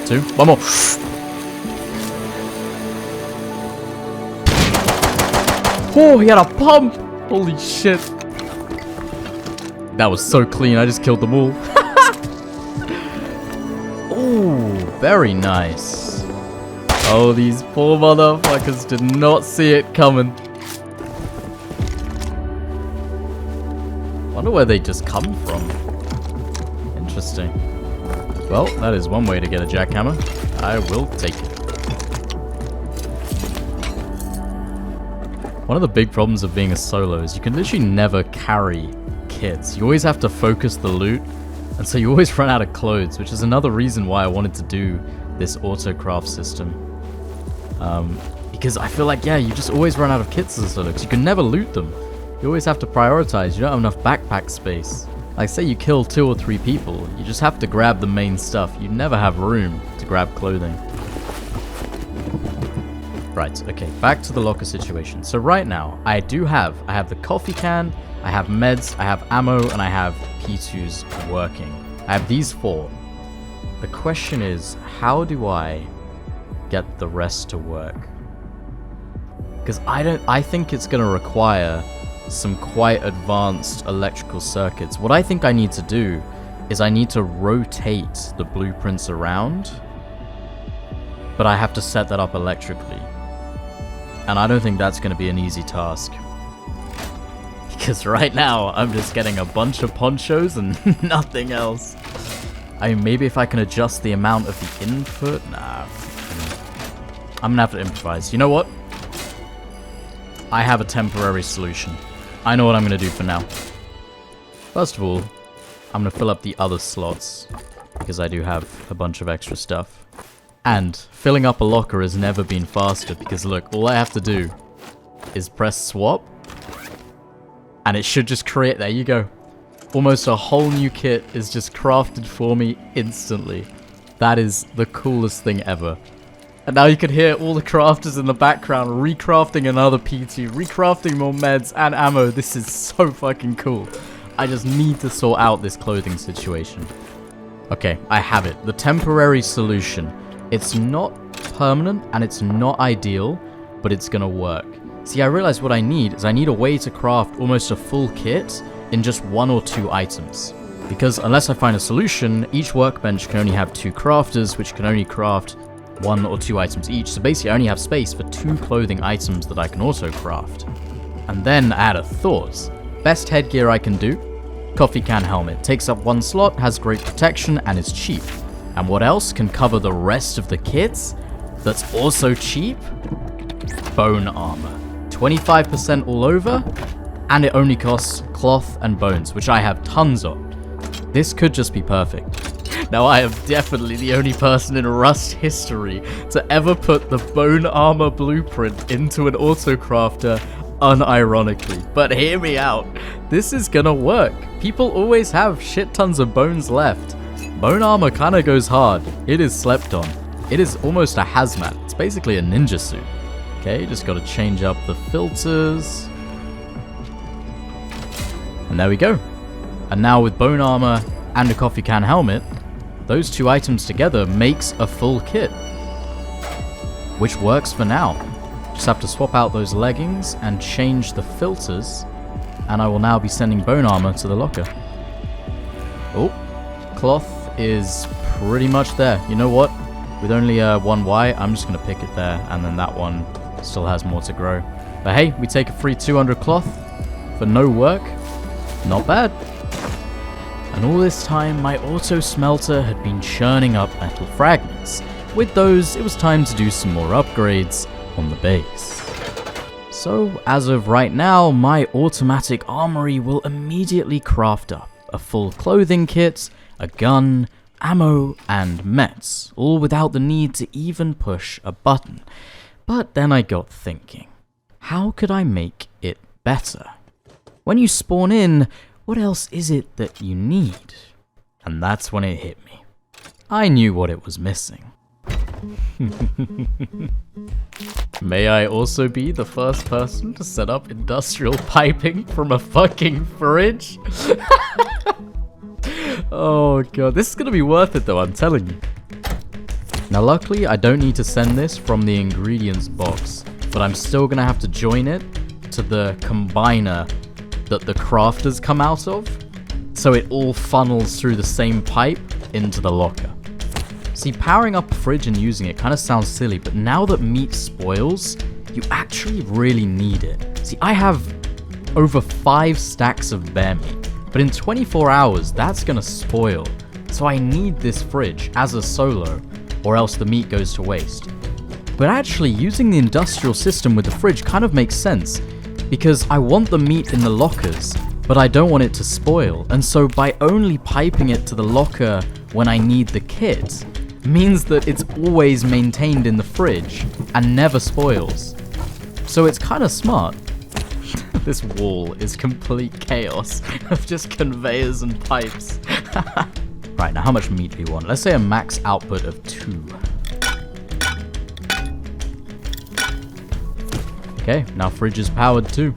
2. 1 more. Oh, he had a pump! Holy shit. That was so clean, I just killed them all. Oh, very nice. Oh, these poor motherfuckers did not see it coming. Wonder where they just come from. Interesting. Well, that is one way to get a jackhammer. I will take it. One of the big problems of being a solo is you can literally never carry kits. You always have to focus the loot, and so you always run out of clothes, which is another reason why I wanted to do this autocraft system. Because I feel like, yeah, you just always run out of kits as a solo, because you can never loot them. You always have to prioritize. You don't have enough backpack space. Like, say you kill 2 or 3 people, you just have to grab the main stuff. You never have room to grab clothing. Right, okay, back to the locker situation. So right now, I have the coffee can, I have meds, I have ammo, and I have P2s working. I have these 4. The question is, how do I get the rest to work? Because I think it's going to require some quite advanced electrical circuits. What I think I need to do is I need to rotate the blueprints around, but I have to set that up electrically. And I don't think that's going to be an easy task. Because right now, I'm just getting a bunch of ponchos and nothing else. I mean, maybe if I can adjust the amount of the input? Nah. I'm going to have to improvise. You know what? I have a temporary solution. I know what I'm going to do for now. First of all, I'm going to fill up the other slots, because I do have a bunch of extra stuff. And filling up a locker has never been faster, because look, all I have to do is press swap, and it should just create, there you go. Almost a whole new kit is just crafted for me instantly. That is the coolest thing ever. And now you can hear all the crafters in the background recrafting another P2, recrafting more meds and ammo. This is so fucking cool. I just need to sort out this clothing situation. Okay, I have it. The temporary solution. It's not permanent and it's not ideal, but it's gonna work. See, I realized what I need is I need a way to craft almost a full kit in just 1 or 2 items. Because unless I find a solution, each workbench can only have 2 crafters, which can only craft 1 or 2 items each. So basically I only have space for 2 clothing items that I can also craft. And then I had a thought. Best headgear I can do? Coffee can helmet. Takes up 1 slot, has great protection, and is cheap. And what else can cover the rest of the kits that's also cheap? Bone armor. 25% all over, and it only costs cloth and bones, which I have tons of. This could just be perfect. Now I am definitely the only person in Rust history to ever put the bone armor blueprint into an autocrafter unironically. But hear me out. This is gonna work. People always have shit tons of bones left. Bone armor kinda goes hard. It is slept on. It is almost a hazmat. It's basically a ninja suit. Okay, just gotta change up the filters. And there we go. And now with bone armor and a coffee can helmet, those 2 items together makes a full kit. Which works for now. Just have to swap out those leggings and change the filters, and I will now be sending bone armor to the locker. Oh, cloth is pretty much there. You know what? With only 1 Y, I'm just going to pick it there, and then that one still has more to grow. But hey, we take a free 200 cloth for no work. Not bad. And all this time, my auto smelter had been churning up metal fragments. With those, it was time to do some more upgrades on the base. So, as of right now, my automatic armory will immediately craft up a full clothing kit, a gun, ammo, and meds, all without the need to even push a button. But then I got thinking, how could I make it better? When you spawn in, what else is it that you need? And that's when it hit me. I knew what it was missing. May I also be the first person to set up industrial piping from a fucking fridge? Oh god, this is gonna be worth it though, I'm telling you. Now luckily I don't need to send this from the ingredients box, but I'm still gonna have to join it to the combiner that the crafters come out of, so it all funnels through the same pipe into the locker. See, powering up a fridge and using it kind of sounds silly, but now that meat spoils, you actually really need it. See, I have over 5 stacks of bear meat, but in 24 hours, that's gonna spoil. So I need this fridge as a solo, or else the meat goes to waste. But actually, using the industrial system with the fridge kind of makes sense, because I want the meat in the lockers, but I don't want it to spoil, and so by only piping it to the locker when I need the kit, means that it's always maintained in the fridge, and never spoils. So it's kind of smart. This wall is complete chaos of just conveyors and pipes. Right, now how much meat do we want? Let's say a max output of 2. Okay, now fridge is powered too.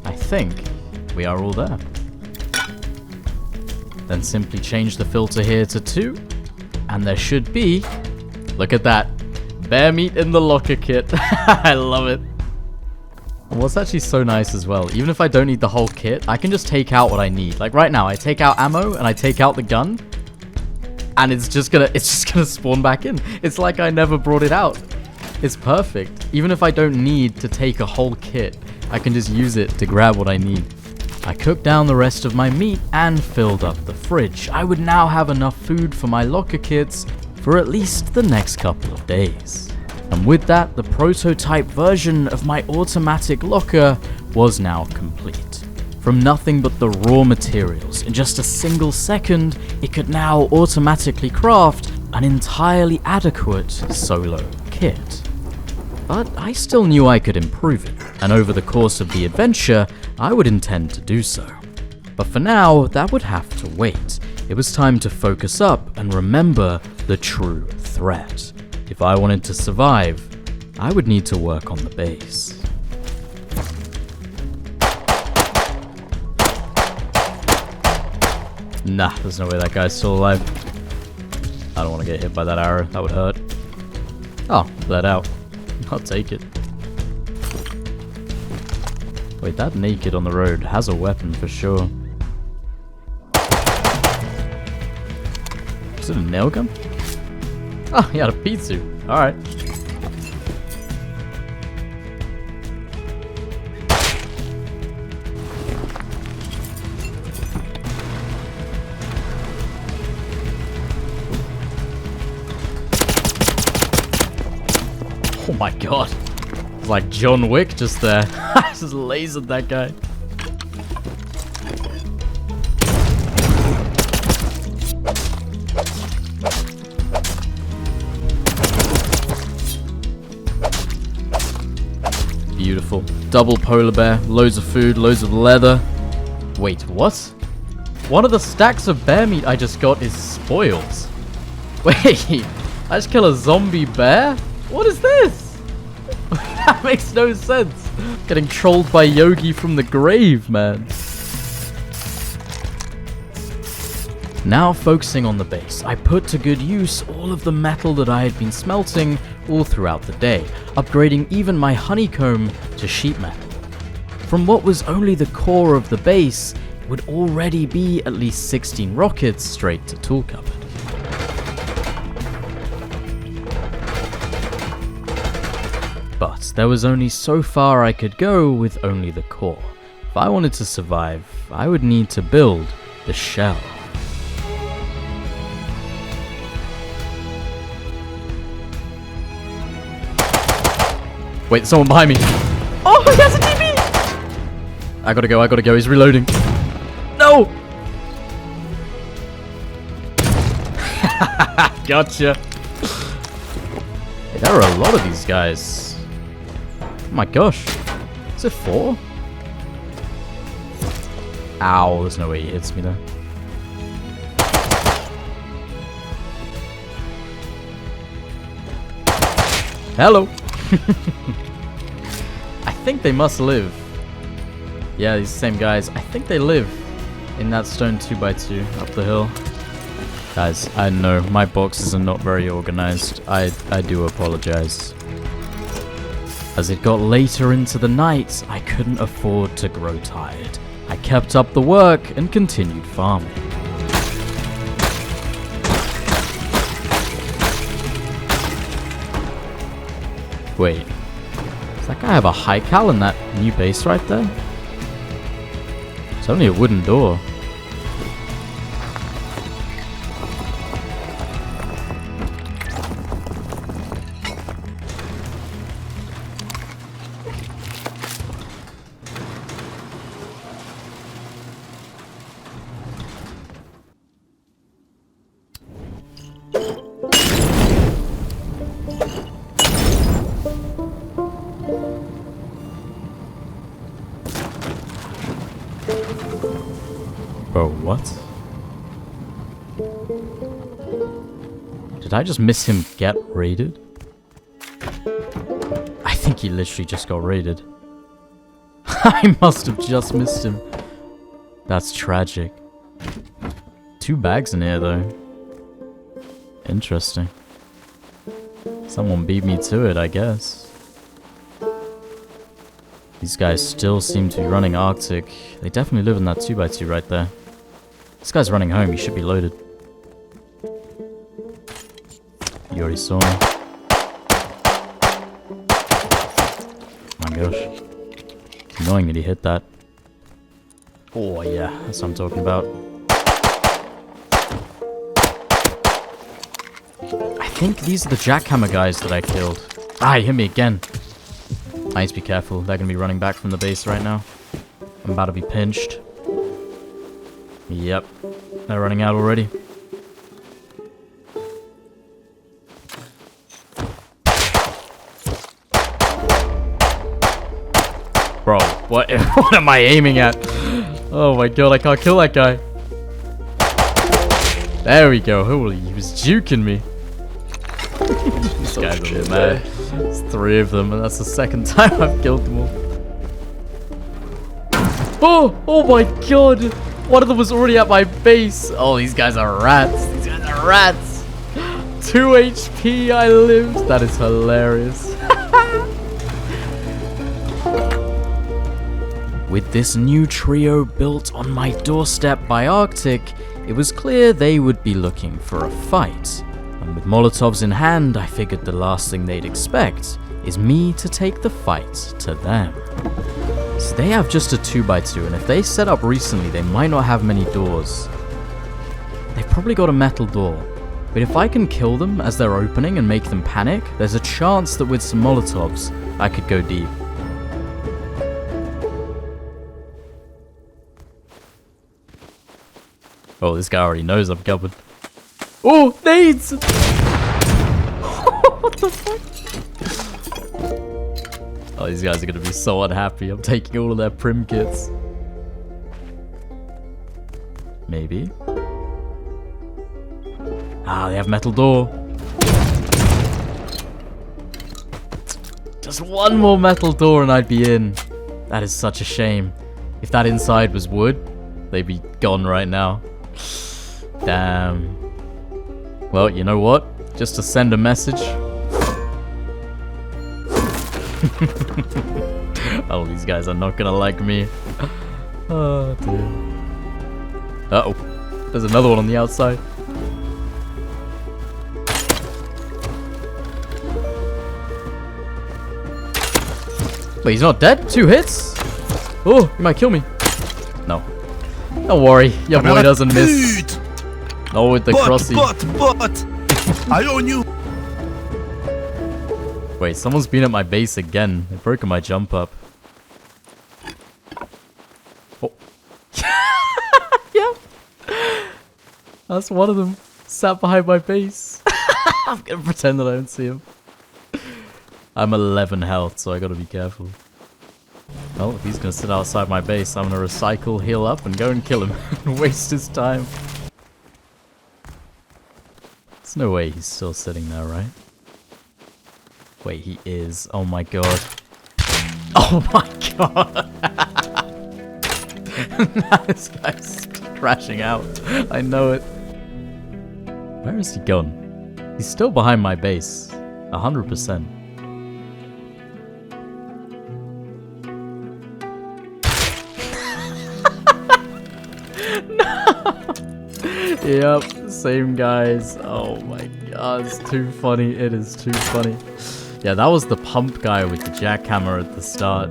I think we are all there. Then simply change the filter here to 2, and there should be, look at that, bear meat in the locker kit. I love it. What's actually so nice as well, even if I don't need the whole kit, I can just take out what I need. Like right now, I take out ammo and I take out the gun, and it's just gonna spawn back in. It's like I never brought it out. It's perfect. Even if I don't need to take a whole kit, I can just use it to grab what I need. I cooked down the rest of my meat and filled up the fridge. I would now have enough food for my locker kits for at least the next couple of days. And with that, the prototype version of my automatic locker was now complete. From nothing but the raw materials, in just a single second, it could now automatically craft an entirely adequate solo kit. But I still knew I could improve it, and over the course of the adventure, I would intend to do so. But for now, that would have to wait. It was time to focus up and remember the true threat. If I wanted to survive, I would need to work on the base. Nah, there's no way that guy's still alive. I don't want to get hit by that arrow, that would hurt. Oh, let out. I'll take it. Wait, that naked on the road has a weapon for sure. Is it a nail gun? Oh, he had a pizza. Alright. Oh my god. It's like John Wick just there. I just lasered that guy. Beautiful. Double polar bear, loads of food, loads of leather. Wait, what? One of the stacks of bear meat I just got is spoils. Wait, I just kill a zombie bear? What is this? That makes no sense. Getting trolled by Yogi from the grave, man. Now focusing on the base, I put to good use all of the metal that I had been smelting all throughout the day, upgrading even my honeycomb to sheet metal. From what was only the core of the base, it would already be at least 16 rockets straight to tool cupboard. But there was only so far I could go with only the core. If I wanted to survive, I would need to build the shell. Wait, there's someone behind me. Oh, he has a TP! I gotta go, he's reloading. No! Gotcha. Hey, there are a lot of these guys. Oh my gosh. Is it 4? Ow, there's no way he hits me there. Hello. I think they must live. Yeah, these same guys. I think they live in that stone 2x2 up the hill. Guys, I know my boxes are not very organized. I do apologize. As it got later into the night, I couldn't afford to grow tired. I kept up the work and continued farming. Wait. Does that guy have a high cal in that new base right there? It's only a wooden door. Bro, what? Did I just miss him get raided? I think he literally just got raided. I must have just missed him. That's tragic. 2 bags in here though. Interesting. Someone beat me to it, I guess. These guys still seem to be running Arctic. They definitely live in that 2x2 right there. This guy's running home, he should be loaded. You already saw him. My gosh. It's annoying that he hit that. Oh yeah, that's what I'm talking about. I think these are the jackhammer guys that I killed. Ah, he hit me again. I need to be careful. They're going to be running back from the base right now. I'm about to be pinched. Yep. They're running out already. Bro, what am I aiming at? Oh my god, I can't kill that guy. There we go. Holy, he was juking me. These guys are mad. There's 3 of them, and that's the 2nd time I've killed them all. Oh my god! One of them was already at my base. Oh, these guys are rats. These guys are rats. 2 HP, I lived. That is hilarious. With this new trio built on my doorstep by Arctic, it was clear they would be looking for a fight. And with Molotovs in hand, I figured the last thing they'd expect is me to take the fight to them. So they have just a 2x2, and if they set up recently, they might not have many doors. They've probably got a metal door. But if I can kill them as they're opening and make them panic, there's a chance that with some Molotovs, I could go deep. Oh, this guy already knows I'm covered. Oh, nades! What the fuck? Oh, these guys are gonna be so unhappy. I'm taking all of their prim kits. Maybe. Ah, they have metal door. Just one more metal door and I'd be in. That is such a shame. If that inside was wood, they'd be gone right now. Damn. Well, you know what? Just to send a message. Oh, these guys are not gonna like me. Oh, dear. Uh-oh. There's another one on the outside. Wait, he's not dead? 2 hits? Oh, he might kill me. No. Don't worry, your boy doesn't miss. Not with the crossy. But! I own you! Wait, someone's been at my base again. They've broken my jump up. Oh. Yep. That's one of them. Sat behind my base. I'm gonna pretend that I don't see him. I'm 11 health, so I gotta be careful. Well, if he's gonna sit outside my base, I'm gonna recycle, heal up, and go and kill him. And waste his time. There's no way he's still sitting there, right? Wait, he is. Oh my god. Oh my god. Now this guy's crashing out. I know it. Where is he gone? He's still behind my base. 100%. Yep, same guys. Oh my god, it's too funny. It is too funny. Yeah, that was the pump guy with the jackhammer at the start.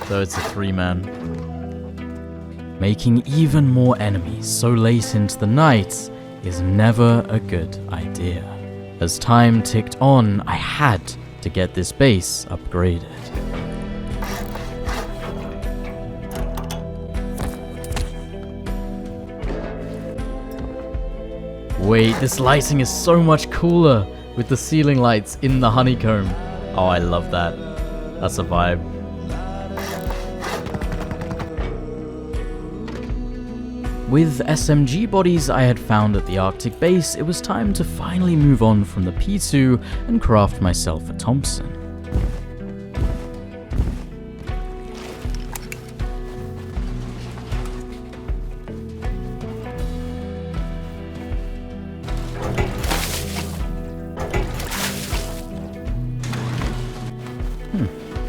So it's a 3-man. Making even more enemies so late into the night is never a good idea. As time ticked on, I had to get this base upgraded. Wait, this lighting is so much cooler with the ceiling lights in the honeycomb. Oh, I love that. That's a vibe. With SMG bodies I had found at the Arctic base, it was time to finally move on from the P2 and craft myself a Thompson.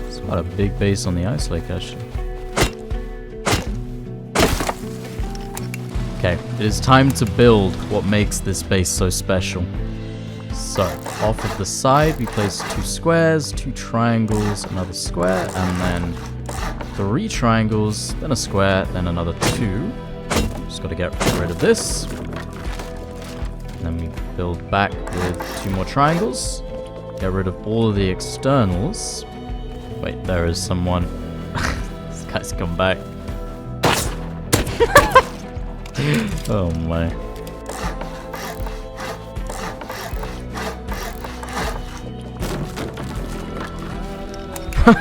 It's quite a big base on the ice lake actually. Okay, it is time to build what makes this base so special. So, off of the side, we place 2 squares, 2 triangles, another square, and then 3 triangles, then a square, then another 2. Just gotta get rid of this. And then we build back with 2 more triangles. Get rid of all of the externals. Wait, there is someone. This guy's come back. Oh my.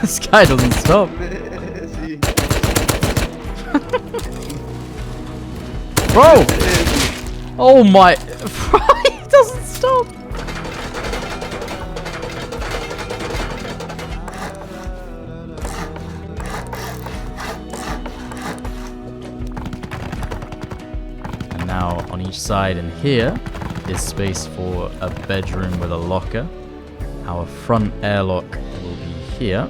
This guy doesn't stop. Bro! Oh my. He doesn't stop. Now on each side and here is space for a bedroom with a locker. Our front airlock will be here.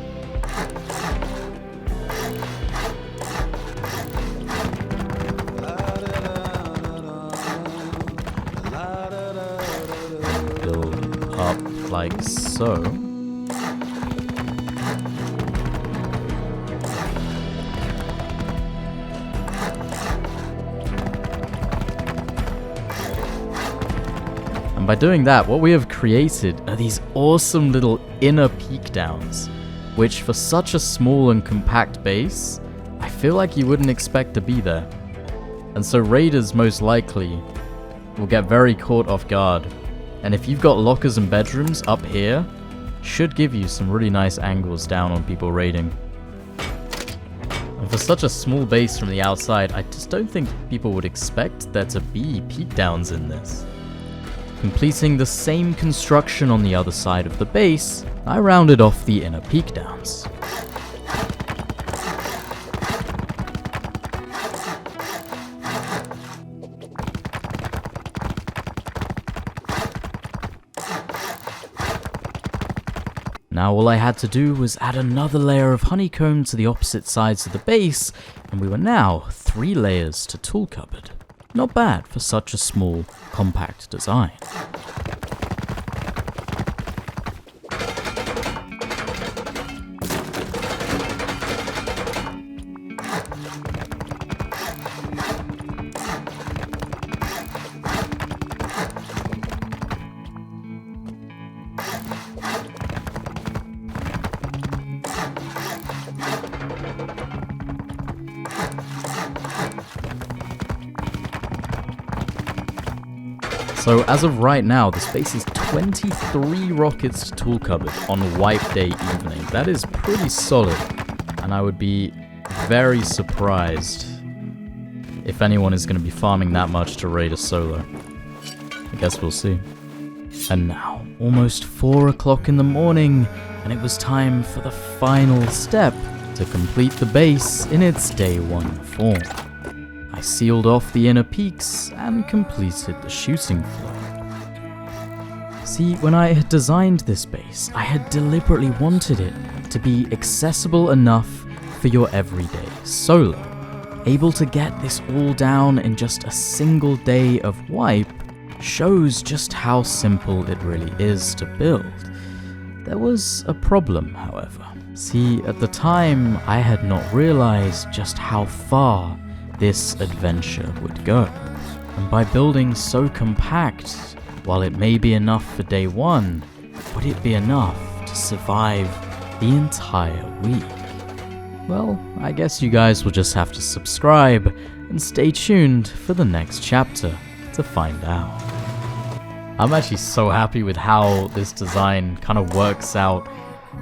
Build up like so. And by doing that, what we have created are these awesome little inner peak downs, which for such a small and compact base, I feel like you wouldn't expect to be there. And so raiders most likely will get very caught off guard. And if you've got lockers and bedrooms up here, should give you some really nice angles down on people raiding. And for such a small base from the outside, I just don't think people would expect there to be peak downs in this. Completing the same construction on the other side of the base, I rounded off the inner peak downs. Now all I had to do was add another layer of honeycomb to the opposite sides of the base, and we were now 3 layers to tool cupboard. Not bad for such a small, compact design. So as of right now, the space is 23 rockets to tool cupboard on wipe day evening. That is pretty solid, and I would be very surprised if anyone is going to be farming that much to raid a solo. I guess we'll see. And now, almost 4 o'clock in the morning, and it was time for the final step to complete the base in its day 1 form. I sealed off the inner peaks and completed the shooting floor. See, when I had designed this base, I had deliberately wanted it to be accessible enough for your everyday solo. Able to get this all down in just a single day of wipe shows just how simple it really is to build. There was a problem, however. See, at the time, I had not realized just how far this adventure would go. And by building so compact, while it may be enough for day one, would it be enough to survive the entire week? Well, I guess you guys will just have to subscribe and stay tuned for the next chapter to find out. I'm actually so happy with how this design kind of works out.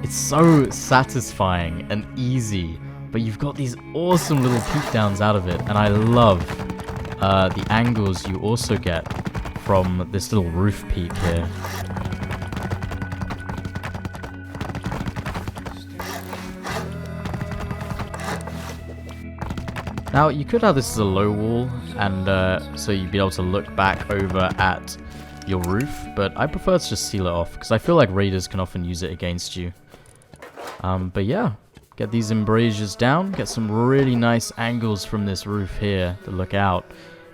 It's so satisfying and easy, but you've got these awesome little peek downs out of it, and I love the angles you also get from this little roof peak here. Now, you could have this as a low wall, and so you'd be able to look back over at your roof, but I prefer to just seal it off, because I feel like raiders can often use it against you. But yeah, get these embrasures down, get some really nice angles from this roof here to look out.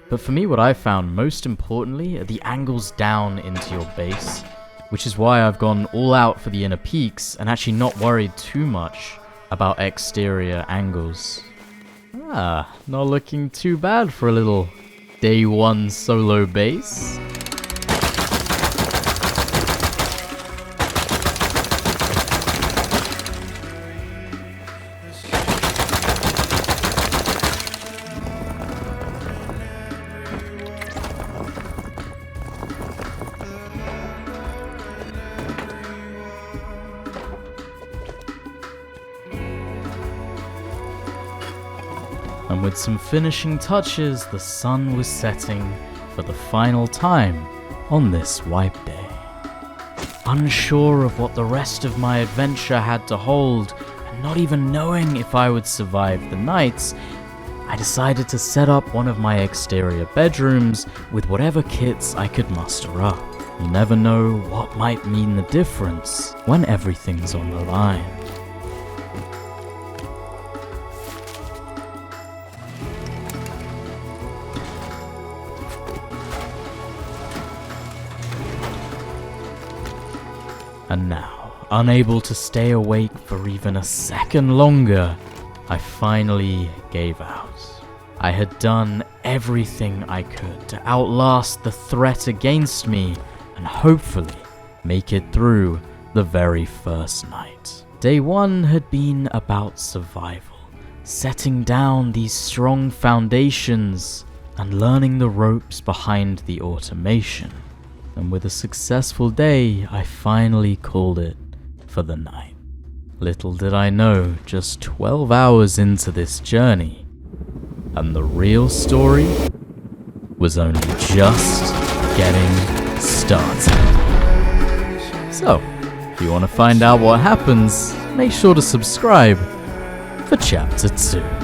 But for me, what I found most importantly are the angles down into your base, which is why I've gone all out for the inner peaks and actually not worried too much about exterior angles. Not looking too bad for a little day one solo base. And with some finishing touches, the sun was setting for the final time on this wipe day. Unsure of what the rest of my adventure had to hold, and not even knowing if I would survive the nights, I decided to set up one of my exterior bedrooms with whatever kits I could muster up. You never know what might mean the difference when everything's on the line. And now, unable to stay awake for even a second longer, I finally gave out. I had done everything I could to outlast the threat against me and hopefully make it through the very first night. Day one had been about survival, setting down these strong foundations and learning the ropes behind the automation. And with a successful day, I finally called it for the night. Little did I know, just 12 hours into this journey, and the real story was only just getting started. So, if you want to find out what happens, make sure to subscribe for Chapter 2.